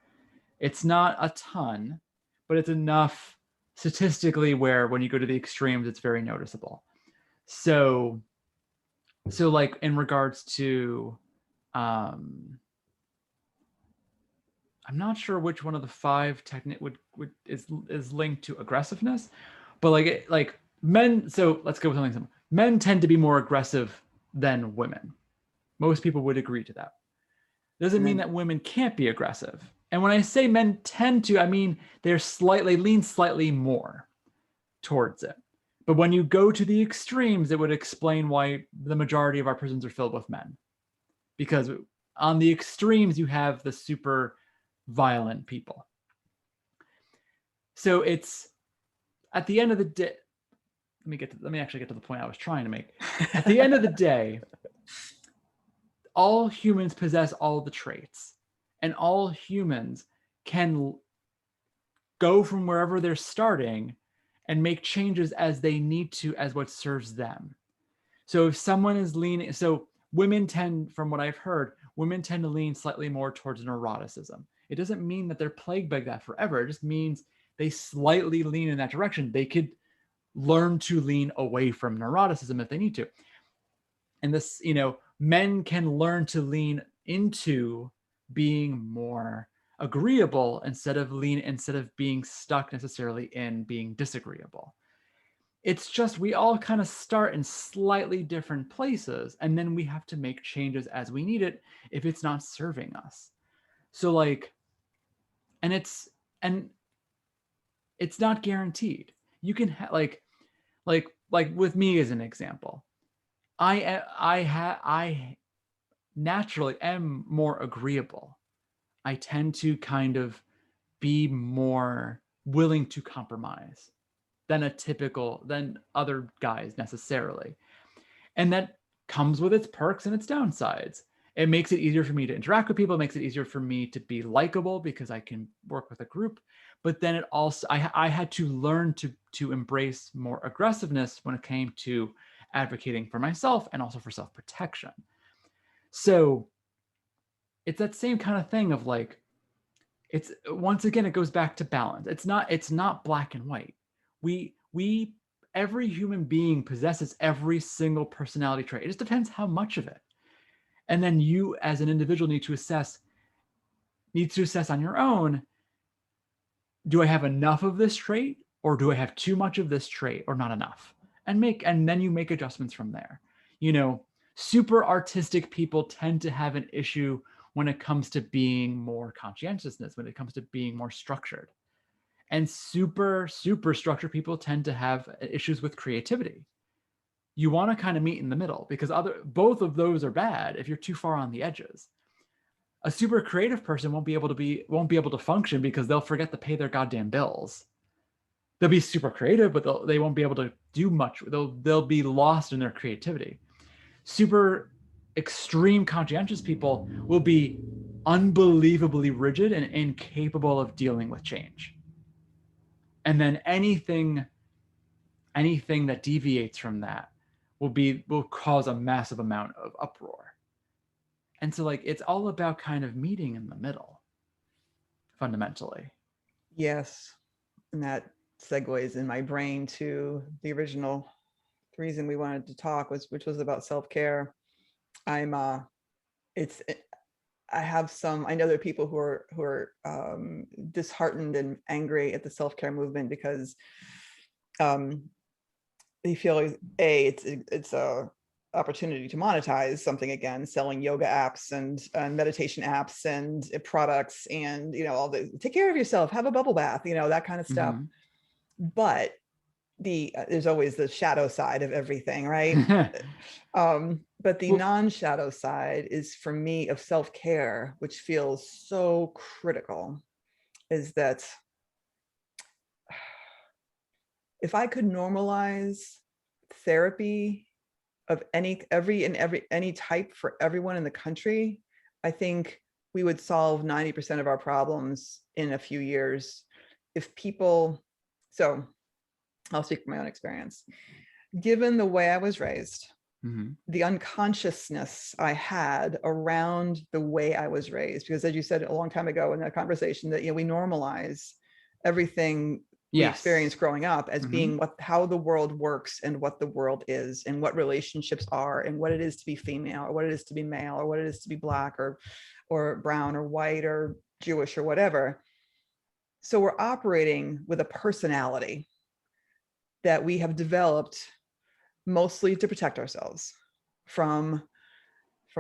It's not a ton, but it's enough statistically where when you go to the extremes, it's very noticeable. So like in regards to, I'm not sure which one of the 5 is linked to aggressiveness, but like men. So let's go with something simple. Men tend to be more aggressive than women. Most people would agree to that. Doesn't mean that women can't be aggressive. And when I say men tend to, I mean they're lean slightly more towards it. But when you go to the extremes, it would explain why the majority of our prisons are filled with men. Because on the extremes, you have the super violent people. So it's at the end of the day, let me actually get to the point I was trying to make. At the end of the day, all humans possess all the traits, and all humans can go from wherever they're starting and make changes as they need to, as what serves them. So if someone is leaning, so women tend, from what I've heard, women tend to lean slightly more towards neuroticism. It doesn't mean that they're plagued by that forever. It just means they slightly lean in that direction. They could learn to lean away from neuroticism if they need to. And this, men can learn to lean into being more agreeable instead of being stuck necessarily in being disagreeable. It's just we all kind of start in slightly different places, and then we have to make changes as we need it if it's not serving us. So like, and and it's not guaranteed. You can like with me as an example, I naturally am more agreeable. I tend to kind of be more willing to compromise than other guys necessarily. And that comes with its perks and its downsides. It makes it easier for me to interact with people. It makes it easier for me to be likable because I can work with a group. But then it also, I had to learn to embrace more aggressiveness when it came to advocating for myself and also for self-protection. So it's that same kind of thing of like, it's once again, it goes back to balance. It's not black and white. We every human being possesses every single personality trait. It just depends how much of it. And then you as an individual need to assess on your own, do I have enough of this trait or do I have too much of this trait or not enough? And then you make adjustments from there. You know, super artistic people tend to have an issue when it comes to being more conscientiousness, when it comes to being more structured. And super structured people tend to have issues with creativity. You want to kind of meet in the middle because both of those are bad if you're too far on the edges. A super creative person won't be able to function because they'll forget to pay their goddamn bills. They'll be super creative, but they won't be able to do much. They'll be lost in their creativity. Super extreme conscientious people will be unbelievably rigid and incapable of dealing with change. And then anything that deviates from that will cause a massive amount of uproar. And so like it's all about kind of meeting in the middle, fundamentally. Yes. And that segues in my brain to the reason we wanted to talk which was about self-care. I know there are people who are disheartened and angry at the self-care movement because they feel it's a opportunity to monetize something again, selling yoga apps and meditation apps and products and all the take care of yourself, have a bubble bath, that kind of stuff. Mm-hmm. But there's always the shadow side of everything, right? But the non-shadow side is for me of self-care, which feels so critical, is that if I could normalize therapy of any type for everyone in the country, I think we would solve 90% of our problems in a few years. So I'll speak from my own experience. Given the way I was raised, mm-hmm. the unconsciousness I had around the way I was raised, because as you said a long time ago in that conversation, that we normalize everything we experience growing up as mm-hmm. being how the world works and what the world is and what relationships are and what it is to be female or what it is to be male or what it is to be Black or brown or white or Jewish or whatever. So we're operating with a personality that we have developed mostly to protect ourselves from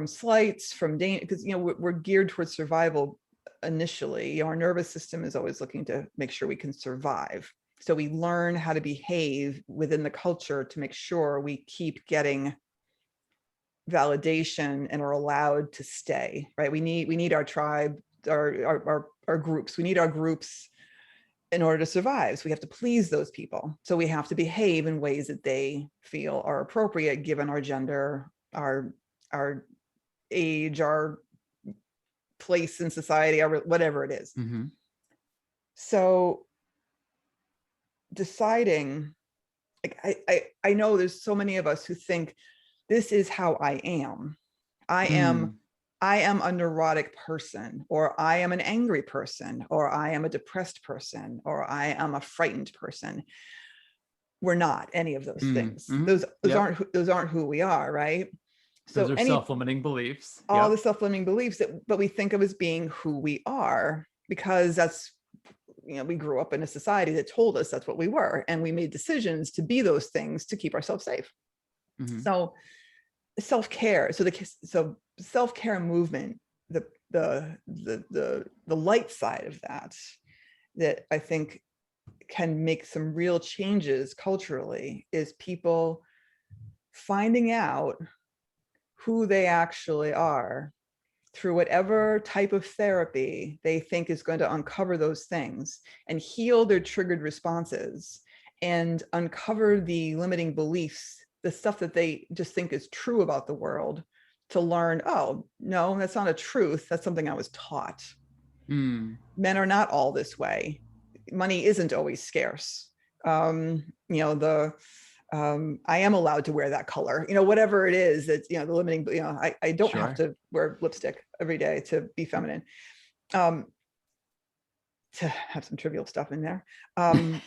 slights, from danger, because we're geared towards survival. Initially, our nervous system is always looking to make sure we can survive. So we learn how to behave within the culture to make sure we keep getting validation and are allowed to stay, right? We need our tribe, our groups. We need our groups in order to survive. So we have to please those people. So we have to behave in ways that they feel are appropriate given our gender, our age, our place in society, or whatever it is. Mm-hmm. So deciding, I know there's so many of us who think this is how I am. I am a neurotic person, or I am an angry person, or I am a depressed person, or I am a frightened person. We're not any of those things. Mm-hmm. Those aren't who we are, right? So those are self-limiting beliefs. All the self-limiting beliefs but we think of as being who we are. because that's, we grew up in a society that told us that's what we were, and we made decisions to be those things to keep ourselves safe. Mm-hmm. So self-care, so self-care movement, the light side of that I think can make some real changes culturally is people finding out who they actually are through whatever type of therapy they think is going to uncover those things and heal their triggered responses and uncover the limiting beliefs, the stuff that they just think is true about the world, to learn, oh, no, that's not a truth. That's something I was taught. Men are not all this way. Money isn't always scarce. I am allowed to wear that color, whatever it is that's, the limiting, I don't have to wear lipstick every day to be feminine, to have some trivial stuff in there. But,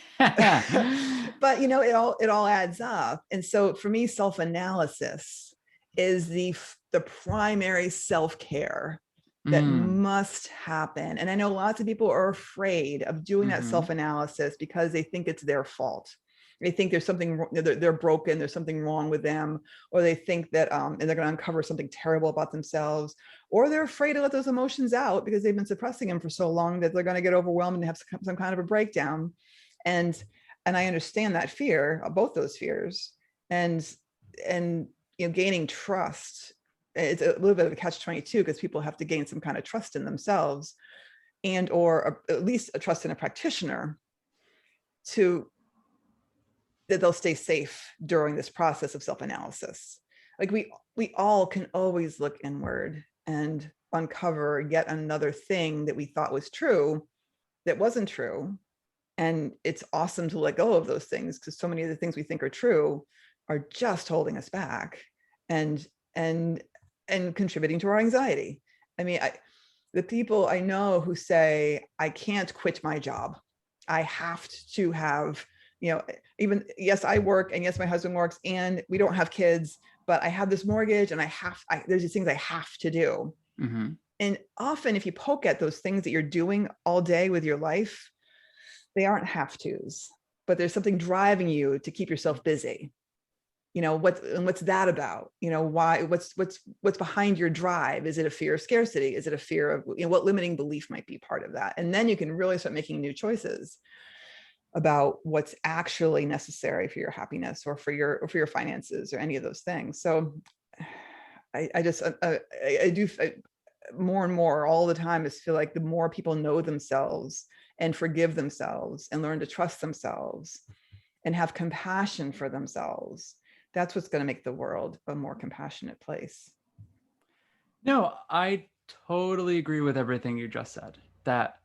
it all adds up. And so for me, self-analysis is the primary self-care that must happen. And I know lots of people are afraid of doing that self-analysis because they think it's their fault. They think there's something, they're broken, there's something wrong with them, or they think that, and they're going to uncover something terrible about themselves, or they're afraid to let those emotions out because they've been suppressing them for so long that they're going to get overwhelmed and have some kind of a breakdown. And I understand that fear, both those fears, and gaining trust. It's a little bit of a catch-22 because people have to gain some kind of trust in themselves, and or at least a trust in a practitioner that they'll stay safe during this process of self-analysis. Like we all can always look inward and uncover yet another thing that we thought was true that wasn't true. And it's awesome to let go of those things, because so many of the things we think are true are just holding us back and contributing to our anxiety. I mean, the people I know who say, I can't quit my job. I have to have, even, yes, I work, and yes, my husband works, and we don't have kids, but I have this mortgage, and there's these things I have to do. And often if you poke at those things that you're doing all day with your life, they aren't have tos, but there's something driving you to keep yourself busy. What's that about? Why, what's behind your drive? Is it a fear of scarcity? Is it a fear of, what limiting belief might be part of that? And then you can really start making new choices about what's actually necessary for your happiness or for your finances or any of those things. So I do more and more all the time is feel like the more people know themselves and forgive themselves and learn to trust themselves and have compassion for themselves, that's what's going to make the world a more compassionate place. No, I totally agree with everything you just said, that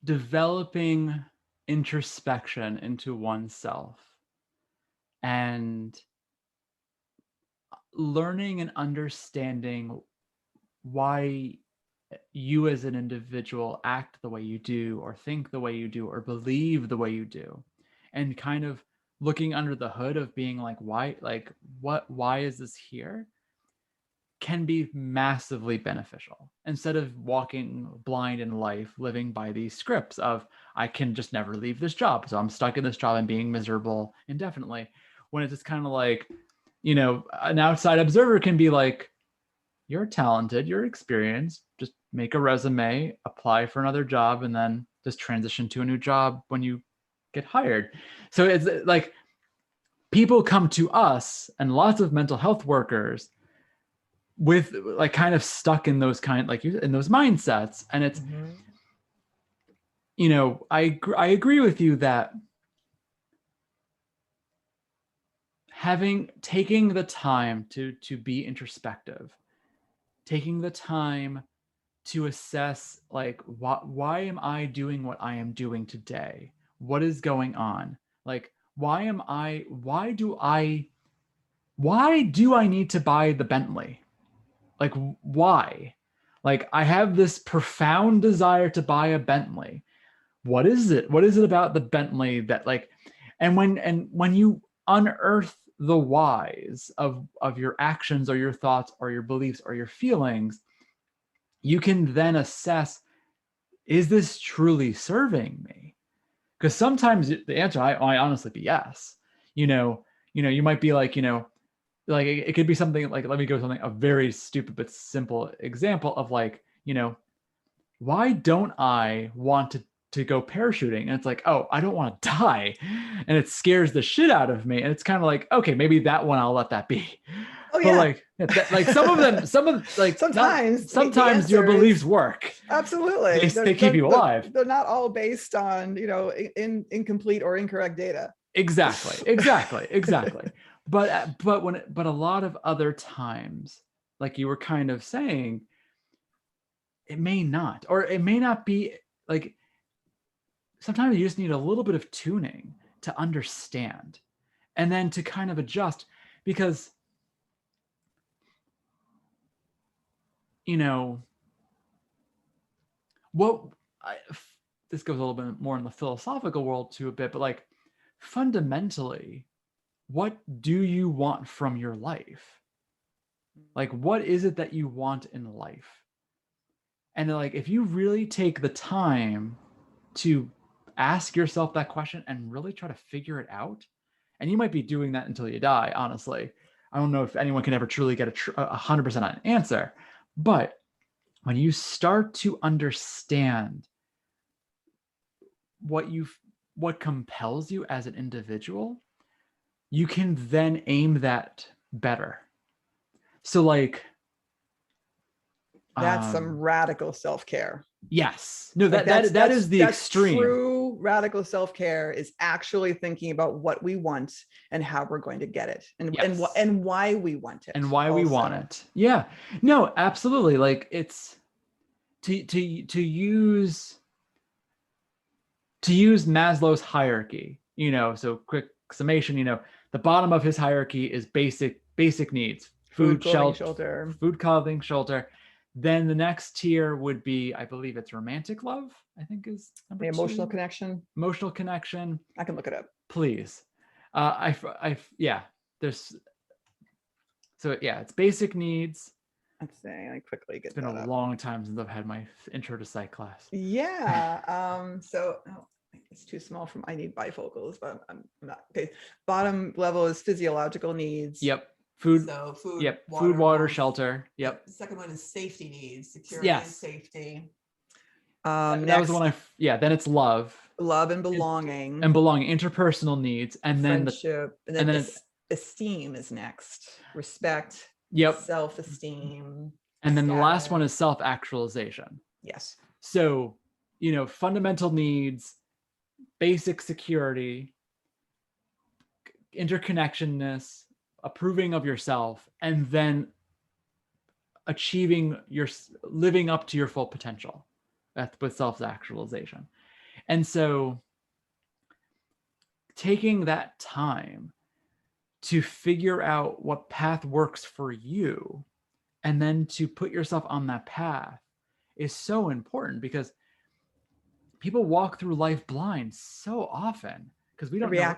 developing introspection into oneself and learning and understanding why you as an individual act the way you do, or think the way you do, or believe the way you do, and kind of looking under the hood of being like, why is this here, can be massively beneficial, instead of walking blind in life, living by these scripts of, I can just never leave this job, so I'm stuck in this job and being miserable indefinitely. When it's just kind of like, an outside observer can be like, you're talented, you're experienced, just make a resume, apply for another job, and then just transition to a new job when you get hired. So it's like, people come to us, and lots of mental health workers, with like kind of stuck in those in those mindsets. And it's, I agree with you that taking the time to be introspective, taking the time to assess, like, why am I doing what I am doing today? What is going on? Like, why do I need to buy the Bentley? Like, why? Like, I have this profound desire to buy a Bentley. What is it? What is it about the Bentley that, like, and when you unearth the whys of your actions or your thoughts or your beliefs or your feelings, you can then assess, is this truly serving me? Because sometimes the answer I honestly be yes. You might be like, like it could be something like, let me go something, a very stupid but simple example of like, why don't I want to go parachuting? And it's like, oh, I don't want to die. And it scares the shit out of me. And it's kind of like, okay, maybe that one I'll let that be. Oh But yeah. like sometimes your beliefs work. Absolutely. They keep you alive. They're not all based on, incomplete or incorrect data. Exactly. But a lot of other times, like you were kind of saying, it may not, or it may not be like, sometimes you just need a little bit of tuning to understand and then to kind of adjust, because what this goes a little bit more in the philosophical world too a bit, but like fundamentally, what do you want from your life? Like, what is it that you want in life? And like, if you really take the time to ask yourself that question and really try to figure it out, and you might be doing that until you die, honestly. I don't know if anyone can ever truly get 100% on an answer, but when you start to understand what compels you as an individual, you can then aim that better. So like, that's some radical self-care. Yes. No, that is the extreme. True radical self-care is actually thinking about what we want and how we're going to get it, and why we want it. And why we want it. Yeah. No, absolutely. Like, it's to use Maslow's hierarchy, so quick summation, the bottom of his hierarchy is basic needs: food, shelter, food, clothing, shelter. Then the next tier would be, I believe it's romantic love, I think is number 2. Emotional connection. Emotional connection. I can look it up. Please. There's, so yeah, it's basic needs. Let's say I quickly get. It's been a long time since I've had my intro to psych class. Yeah. It's too small for I need bifocals, but I'm not. Okay. Bottom level is physiological needs. Yep. Food. So food. Yep. Food, water, shelter. Yep. The second one is safety needs, security and safety. That was the one then it's love and belonging. Interpersonal needs, and then friendship, and then it's esteem is next. Respect. Yep. Self-esteem. And then the last one is self-actualization. Yes. So, fundamental needs, basic security, interconnectionness, approving of yourself, and then living up to your full potential with self-actualization. And so taking that time to figure out what path works for you, and then to put yourself on that path, is so important, because people walk through life blind so often because we don't know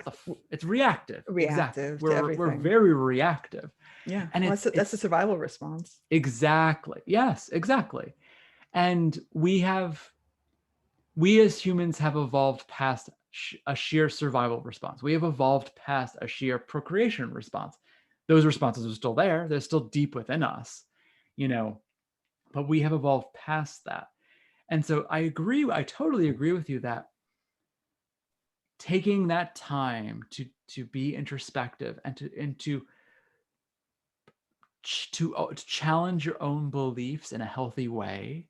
it's reactive. Exactly. We're very reactive. Yeah. And that's a survival response. Exactly. Yes, exactly. And we as humans have evolved past a sheer survival response. We have evolved past a sheer procreation response. Those responses are still there. They're still deep within us, but we have evolved past that. And so I totally agree with you that taking that time to be introspective and to challenge your own beliefs in a healthy way,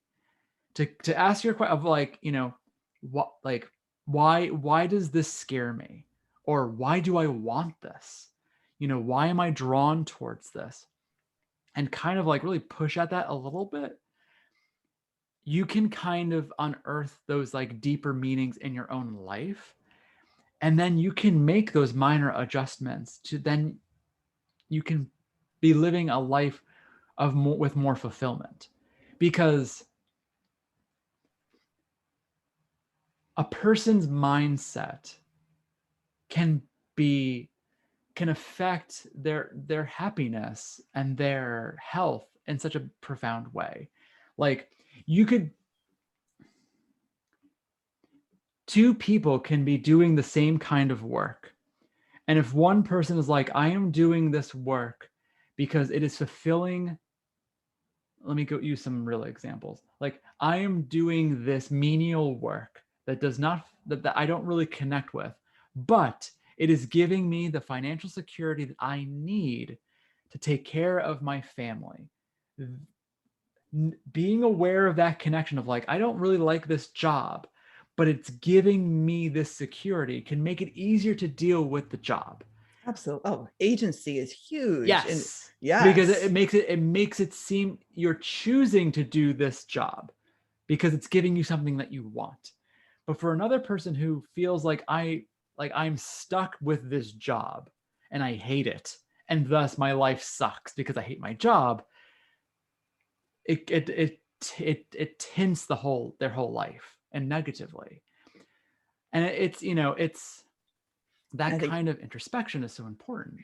to ask your question of like, why does this scare me? Or why do I want this? Why am I drawn towards this? And kind of like really push at that a little bit. You can kind of unearth those like deeper meanings in your own life. And then you can make those minor adjustments to then you can be living a life with more fulfillment. Because a person's mindset can affect their happiness and their health in such a profound way. Like, two people can be doing the same kind of work. And if one person is like, I am doing this work because it is fulfilling, let me go use some real examples. Like, I am doing this menial work that I don't really connect with, but it is giving me the financial security that I need to take care of my family. Being aware of that connection of like, I don't really like this job, but it's giving me this security can make it easier to deal with the job. Absolutely. Oh, agency is huge. Yes. And yes. Because it makes it seem you're choosing to do this job because it's giving you something that you want. But for another person who feels like I'm stuck with this job and I hate it, and thus my life sucks because I hate my job, it tints their whole life and negatively. And it's that kind of introspection is so important.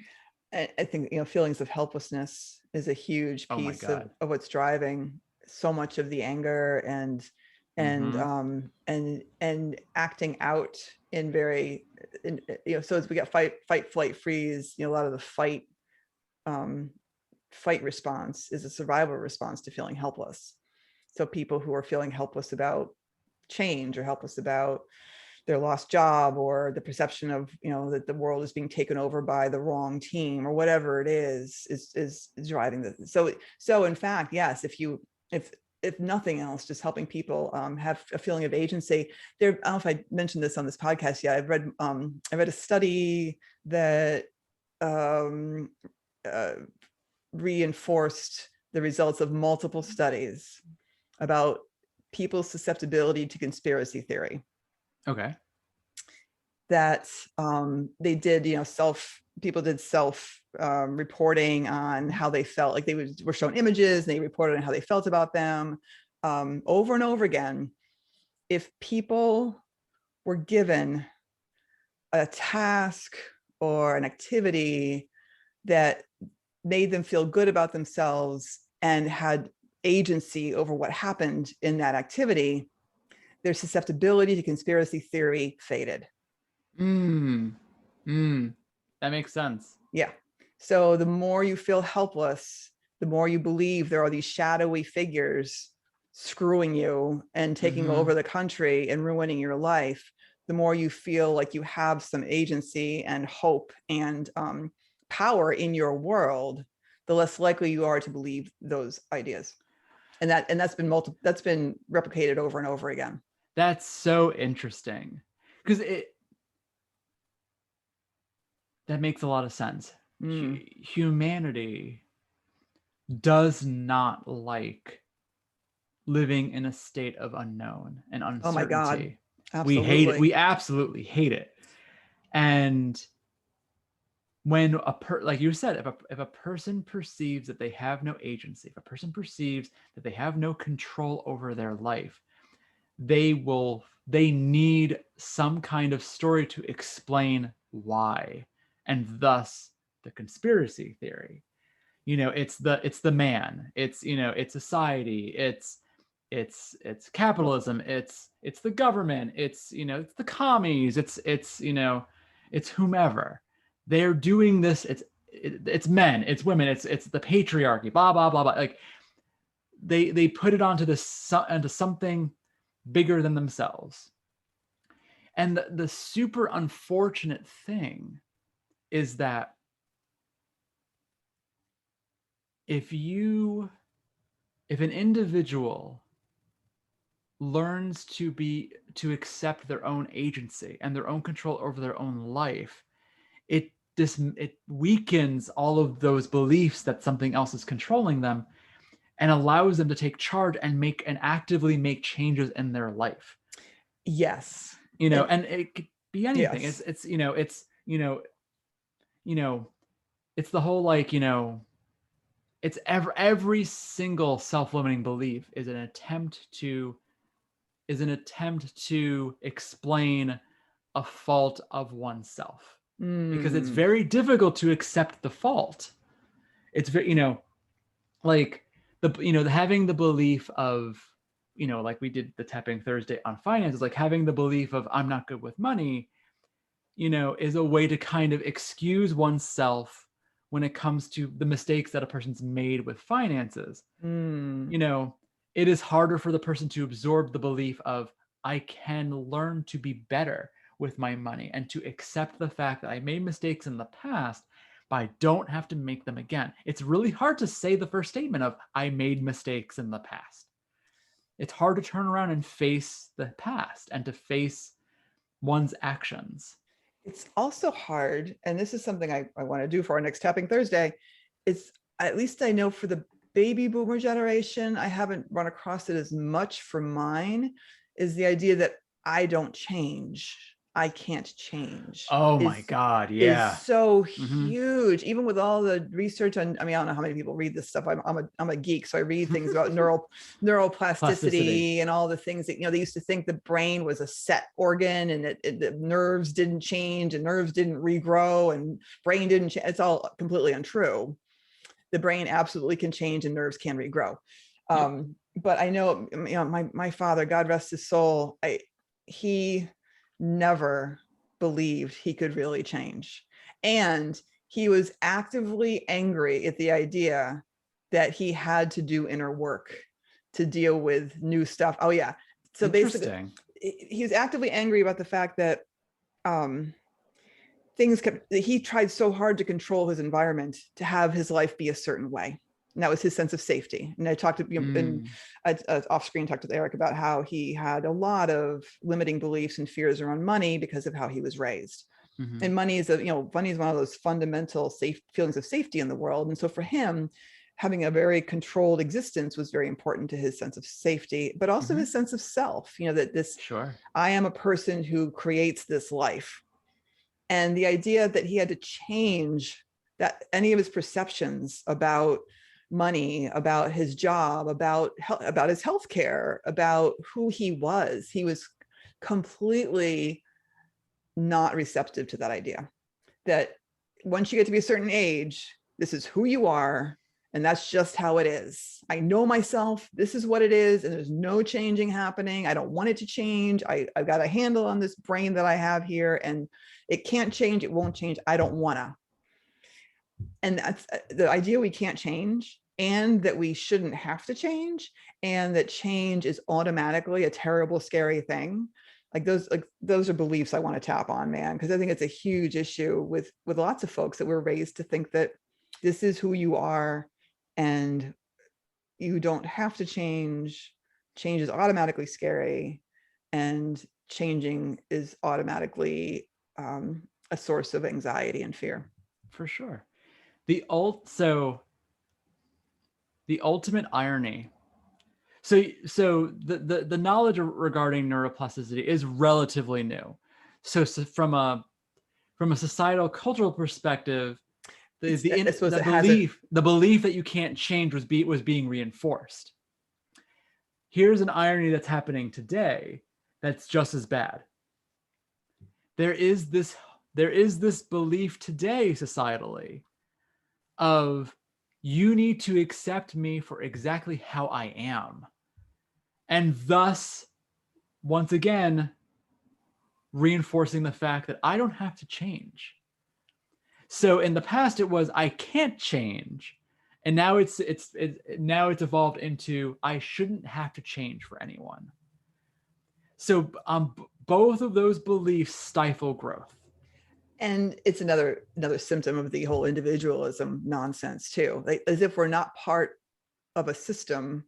I think, feelings of helplessness is a huge piece of what's driving so much of the anger and acting out in very, so as we get fight, flight, freeze, a lot of the fight response is a survival response to feeling helpless. So people who are feeling helpless about change or helpless about their lost job or the perception of, that the world is being taken over by the wrong team or whatever it is driving this. So in fact, yes, if nothing else, just helping people have a feeling of agency. I don't know if I mentioned this on this podcast yet. I read a study that reinforced the results of multiple studies about people's susceptibility to conspiracy theory. Okay. That they did, people did self reporting on how they felt. Like they were shown images and they reported on how they felt about them over and over again. If people were given a task or an activity that made them feel good about themselves and had agency over what happened in that activity, their susceptibility to conspiracy theory faded. That makes sense. Yeah. So the more you feel helpless, the more you believe there are these shadowy figures screwing you and taking over the country and ruining your life, the more you feel like you have some agency and hope and power in your world, the less likely you are to believe those ideas. And that's been replicated over and over again. That's so interesting because that makes a lot of sense. Humanity does not like living in a state of unknown and uncertainty. Oh my God. Absolutely. We hate it. We absolutely hate it. And when like you said, if a person perceives that they have no agency, if a person perceives that they have no control over their life, they need some kind of story to explain why. And thus the conspiracy theory. It's the man, it's society, it's capitalism, it's the government, it's the commies, it's whomever. They're doing this, it's men, it's women, it's the patriarchy, blah blah blah blah. Like they put it onto something bigger than themselves. And the super unfortunate thing is that if an individual learns to accept their own agency and their own control over their own life, it weakens all of those beliefs that something else is controlling them and allows them to take charge and actively make changes in their life. Yes. And it could be anything. Yes. It's the whole, like, it's every single self-limiting belief is an attempt to explain a fault of oneself. Because it's very difficult to accept the fault. It's very, like having the belief of like we did the Tapping Thursday on finances, like having the belief of I'm not good with money, is a way to kind of excuse oneself when it comes to the mistakes that a person's made with finances. It is harder for the person to absorb the belief of I can learn to be better with my money and to accept the fact that I made mistakes in the past, but I don't have to make them again. It's really hard to say the first statement of I made mistakes in the past. It's hard to turn around and face the past and to face one's actions. It's also hard, and this is something I want to do for our next Tapping Thursday, is at least I know for the baby boomer generation, I haven't run across it as much for mine, is the idea that I don't change. I can't change. Oh my God. Yeah. Is so huge. Even with all the research on, I don't know how many people read this stuff. I'm a geek. So I read things about neuroplasticity and all the things that, they used to think the brain was a set organ and the nerves didn't change and nerves didn't regrow and brain didn't change. It's all completely untrue. The brain absolutely can change and nerves can regrow. But I know, my father, God rest his soul, he never believed he could really change. And he was actively angry at the idea that he had to do inner work to deal with new stuff. Oh yeah. So basically he was actively angry about the fact that he tried so hard to control his environment to have his life be a certain way. And that was his sense of safety. And I talked to off screen, talked with Eric about how he had a lot of limiting beliefs and fears around money because of how he was raised. And money is money is one of those fundamental feelings of safety in the world. And so for him, having a very controlled existence was very important to his sense of safety, but also his sense of self, that I am a person who creates this life. And the idea that he had to change that any of his perceptions about money, about his job, about his healthcare, about who he was completely not receptive to that idea. That once you get to be a certain age, this is who you are, and that's just how it is. I know myself, this is what it is, and there's no changing happening. I don't want it to change. I've got a handle on this brain that I have here, and it can't change, it won't change, I don't wanna. And that's the idea, we can't change, and that we shouldn't have to change, and that change is automatically a terrible, scary thing. Those are beliefs I want to tap on, man, because I think it's a huge issue with lots of folks that were raised to think that this is who you are and you don't have to change. Change is automatically scary, and changing is automatically a source of anxiety and fear. For sure. The ultimate irony. So the knowledge regarding neuroplasticity is relatively new. So from a societal cultural perspective, the belief that you can't change was being reinforced. Here's an irony that's happening today that's just as bad. There is this belief today societally of you need to accept me for exactly how I am. And thus, once again, reinforcing the fact that I don't have to change. So in the past, it was I can't change, and now it's evolved into I shouldn't have to change for anyone. So both of those beliefs stifle growth. And it's another symptom of the whole individualism nonsense too. As if we're not part of a system,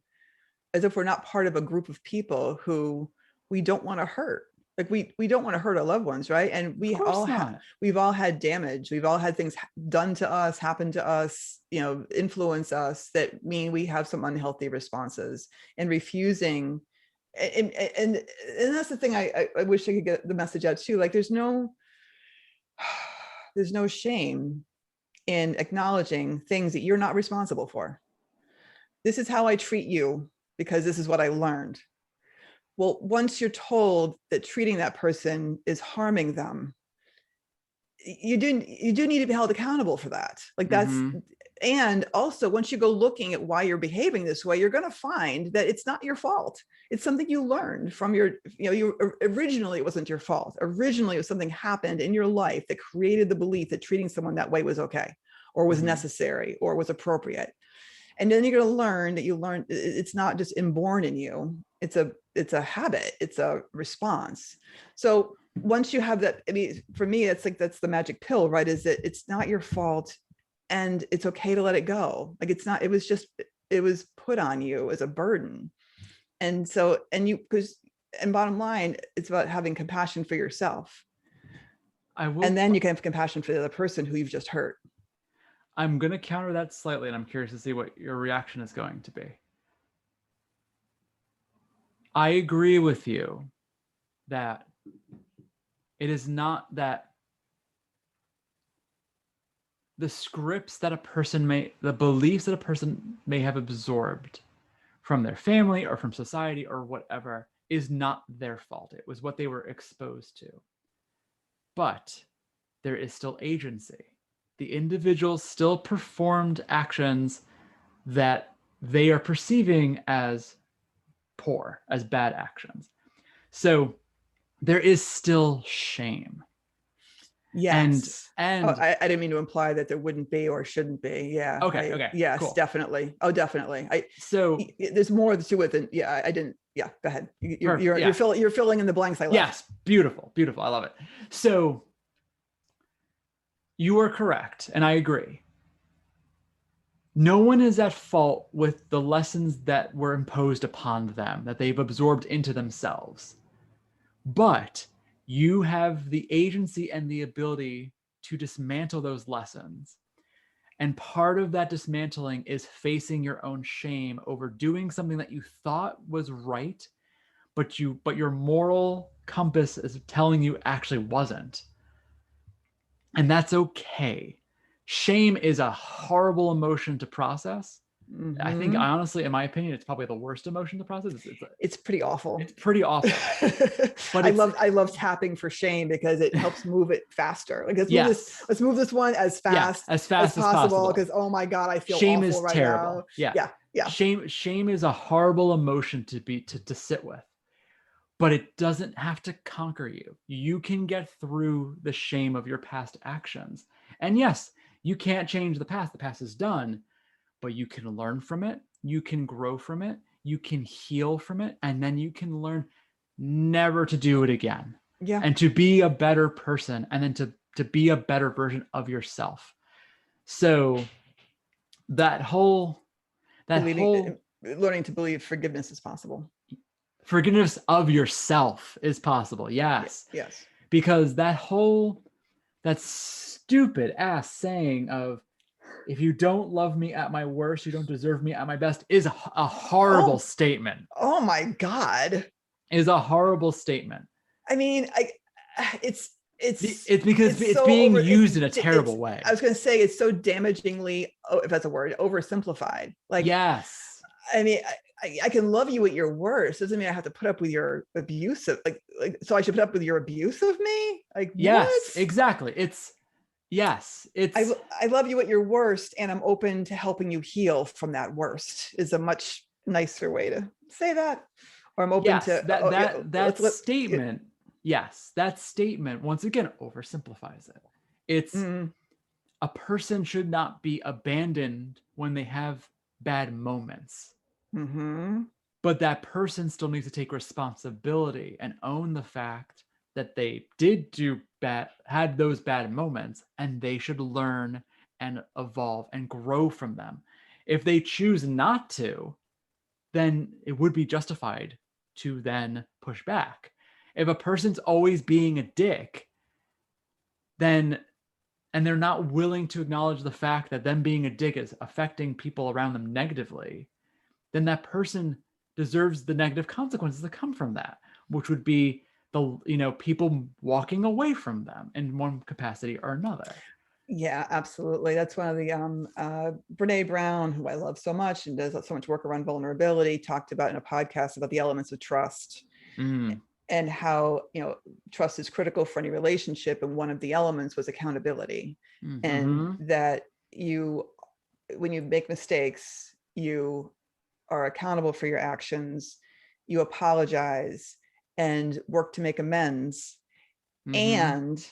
as if we're not part of a group of people who we don't want to hurt. We don't want to hurt our loved ones, right? And we've all had damage. We've all had things done to us, happen to us, influence us that mean we have some unhealthy responses, and refusing. And that's the thing I wish I could get the message out too. There's no shame in acknowledging things that you're not responsible for. This is how I treat you because this is what I learned. Well, once you're told that treating that person is harming them, you do need to be held accountable for that. And also, once you go looking at why you're behaving this way, you're going to find that it's not your fault. It's something you learned from your, originally it wasn't your fault. Originally, it was something happened in your life that created the belief that treating someone that way was okay, or was necessary, or was appropriate. And then you're going to learn that it's not just inborn in you. It's a habit. It's a response. So once you have that, I mean, for me, that's the magic pill, right? Is that it's not your fault. And it's okay to let it go. Like it's not, it was put on you as a burden. And so, and bottom line, it's about having compassion for yourself. And then you can have compassion for the other person who you've just hurt. I'm going to counter that slightly, and I'm curious to see what your reaction is going to be. I agree with you that it is not that the scripts that the beliefs that a person may have absorbed from their family or from society or whatever is not their fault. It was what they were exposed to. But there is still agency. The individual still performed actions that they are perceiving as poor, as bad actions. So there is still shame. Yes. And I didn't mean to imply that there wouldn't be or shouldn't be. Yeah. Okay. Yes, cool. Definitely. Oh, definitely. There's more to it than, I didn't. Yeah. Go ahead. You're filling in the blanks I left. Yes. Beautiful. I love it. So you are correct. And I agree. No one is at fault with the lessons that were imposed upon them, that they've absorbed into themselves. But you have the agency and the ability to dismantle those lessons. And part of that dismantling is facing your own shame over doing something that you thought was right, but your moral compass is telling you actually wasn't. And that's okay. Shame is a horrible emotion to process. Mm-hmm. I think, honestly, in my opinion, it's probably the worst emotion to process. It's pretty awful. It's pretty awful. But I love tapping for shame because it helps move it faster. Like let's move this one as fast as possible. Because oh my God, I feel shame awful is right terrible. Now. Yeah. Shame is a horrible emotion to sit with, but it doesn't have to conquer you. You can get through the shame of your past actions. And yes, you can't change the past. The past is done. But you can learn from it, you can grow from it, you can heal from it, and then you can learn never to do it again. Yeah. And to be a better person, and then to be a better version of yourself. So learning to believe forgiveness is possible. Forgiveness of yourself is possible. Yes. Yes. Because that stupid ass saying of, if you don't love me at my worst, you don't deserve me at my best is a horrible statement. Oh my God. Is a horrible statement. I mean, it's because it's being used in a terrible way. I was going to say it's so damagingly, if that's a word, oversimplified. Like, yes. I mean, I can love you at your worst. Doesn't mean I have to put up with your abuse of so I should put up with your abuse of me? Like, yes, what? Exactly. I love you at your worst, and I'm open to helping you heal from that worst is a much nicer way to say that. Or I'm open to that statement. Yes, that statement once again oversimplifies it. It's a person should not be abandoned when they have bad moments. Mm-hmm. But that person still needs to take responsibility and own the fact that they did had those bad moments, and they should learn and evolve and grow from them. If they choose not to, then it would be justified to then push back. If a person's always being a dick, and they're not willing to acknowledge the fact that them being a dick is affecting people around them negatively, then that person deserves the negative consequences that come from that, which would be people walking away from them in one capacity or another. Yeah, absolutely. That's one of the Brene Brown, who I love so much and does so much work around vulnerability, talked about in a podcast about the elements of trust and how, trust is critical for any relationship. And one of the elements was accountability, and that when you make mistakes, you are accountable for your actions, you apologize and work to make amends. And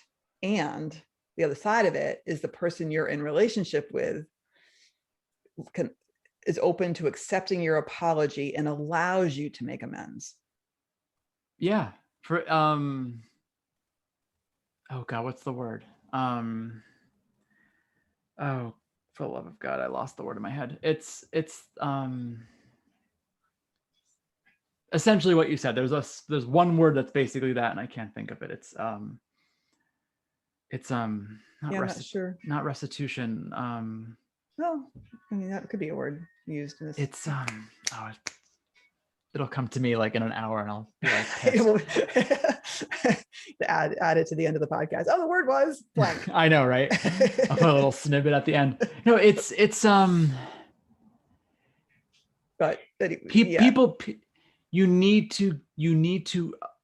the other side of it is the person you're in relationship with is open to accepting your apology and allows you to make amends. Yeah. For oh God, what's the word? Oh, for the love of God, I lost the word in my head. It's essentially what you said. There's one word that's basically that, and I can't think of it. It's Not sure. Not restitution. Well, I mean, that could be a word used in this. It's it'll come to me like in an hour, and I'll be like pissed. add it to the end of the podcast. Oh, the word was blank. I know, right? I'll put a little snippet at the end. No, it's but people, you need to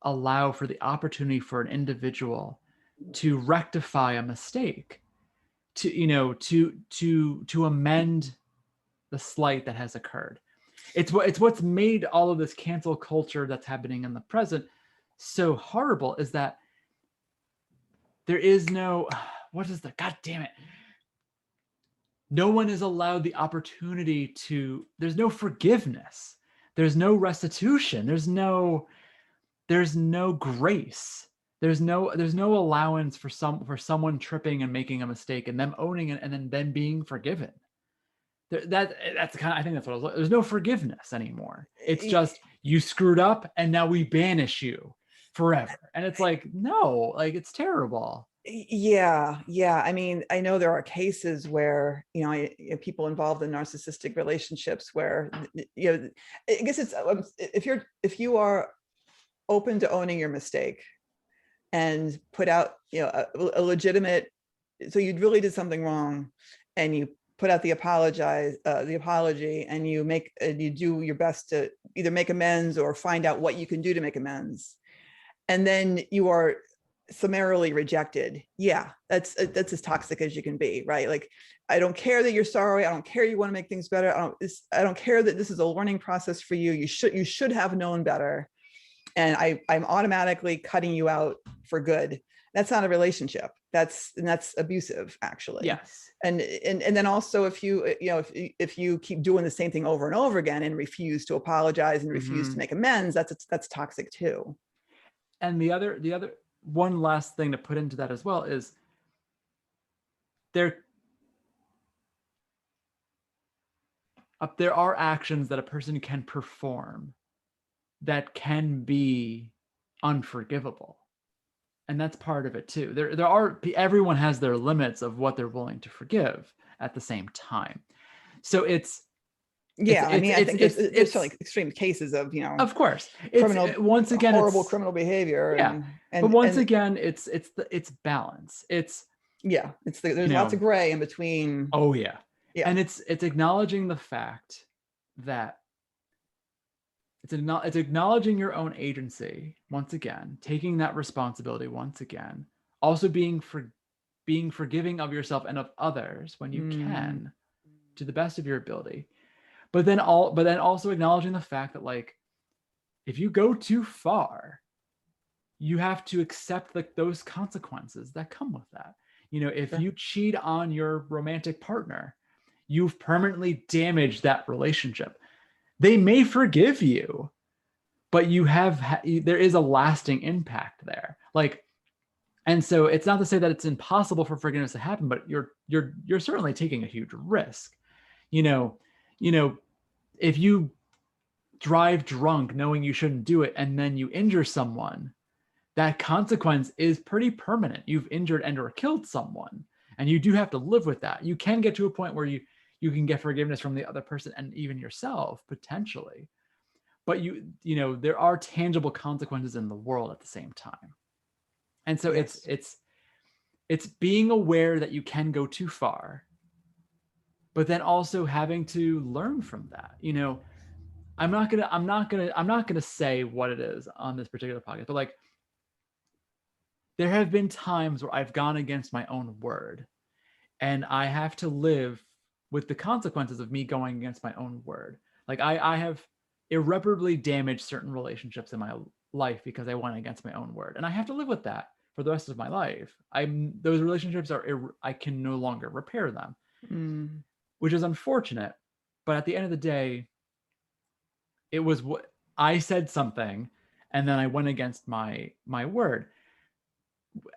allow for the opportunity for an individual to rectify a mistake, to amend the slight that has occurred. It's what's made all of this cancel culture that's happening in the present so horrible, is that there is no, God damn it. No one is allowed the opportunity to, there's no forgiveness. There's no restitution. There's no grace. There's no allowance for someone tripping and making a mistake and them owning it and then them being forgiven. That's kind of, I think that's what I was like. There's no forgiveness anymore. It's just, you screwed up and now we banish you forever. And it's like, no, like, it's terrible. Yeah. I mean, I know there are cases where, people involved in narcissistic relationships where, I guess it's, if you are open to owning your mistake and put out, a legitimate, so you really did something wrong and you put out the apology and you do your best to either make amends or find out what you can do to make amends. And then you are summarily rejected. Yeah, that's as toxic as you can be, right? Like, I don't care that you're sorry. I don't care you want to make things better. I don't care that this is a learning process for you. You should have known better. And I'm automatically cutting you out for good. That's not a relationship. That's abusive, actually. Yes. And then also, if you keep doing the same thing over and over again and refuse to apologize and refuse to make amends, that's toxic too. And the other one last thing to put into that as well is there are actions that a person can perform that can be unforgivable. And that's part of it too. Everyone has their limits of what they're willing to forgive at the same time. So I think there's like extreme cases of, of course, horrible criminal behavior. Yeah. But once again, it's balance. There's lots of gray in between. Oh yeah. Yeah. And it's acknowledging the fact that it's acknowledging your own agency once again, taking that responsibility once again, also being forgiving of yourself and of others when you can, to the best of your ability. But then also acknowledging the fact that, like, if you go too far, you have to accept those consequences that come with that. If you cheat on your romantic partner, you've permanently damaged that relationship. They may forgive you, but there is a lasting impact there. Like, and so it's not to say that it's impossible for forgiveness to happen, but you're certainly taking a huge risk. If you drive drunk knowing you shouldn't do it and then you injure someone, that consequence is pretty permanent. You've injured and or killed someone, and you do have to live with that. You can get to a point where you can get forgiveness from the other person and even yourself potentially, but there are tangible consequences in the world at the same time. And so yes. it's being aware that you can go too far, but then also having to learn from that. I'm not gonna say what it is on this particular podcast, but like, there have been times where I've gone against my own word, and I have to live with the consequences of me going against my own word. Like I have irreparably damaged certain relationships in my life because I went against my own word, and I have to live with that for the rest of my life. Those relationships I can no longer repair them, which is unfortunate. But at the end of the day, it was what I said something, and then I went against my word,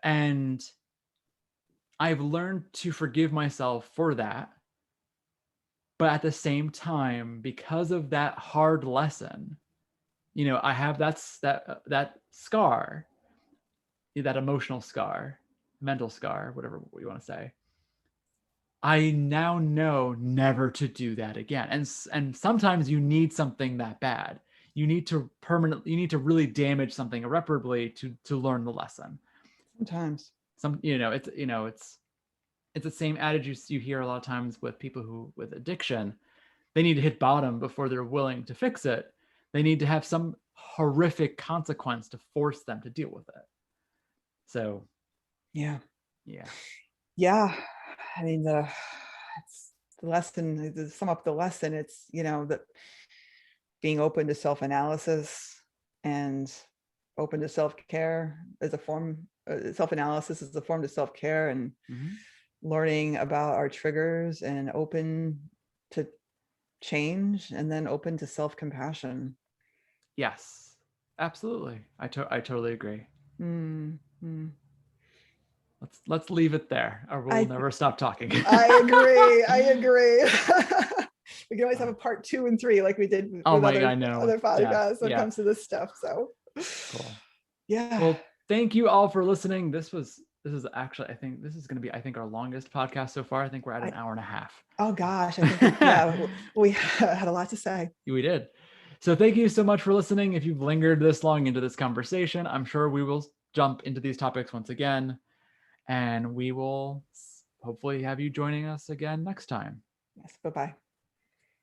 and I've learned to forgive myself for that. But at the same time, because of that hard lesson, I have that scar, that emotional scar, mental scar, whatever you want to say. I now know never to do that again. And sometimes you need something that bad. You need to really damage something irreparably to learn the lesson. Sometimes. It's the same adage you hear a lot of times with people with addiction. They need to hit bottom before they're willing to fix it. They need to have some horrific consequence to force them to deal with it. So, yeah. I mean, it's the lesson. To sum up the lesson, it's that being open to self-analysis and open to self-care as a form. Self-analysis is a form to self-care, and learning about our triggers, and open to change, and then open to self-compassion. Yes, absolutely. I totally agree. Let's leave it there, or we'll never stop talking. I agree. We can always have a part 2 and 3 like we did with other podcasts when it comes to this stuff. So cool. Yeah. Well, thank you all for listening. This is actually, I think this is going to be, our longest podcast so far. I think we're at an hour and a half. Oh gosh, I think we had a lot to say. We did. So thank you so much for listening. If you've lingered this long into this conversation, I'm sure we will jump into these topics once again, and we will hopefully have you joining us again next time. Yes. Bye-bye.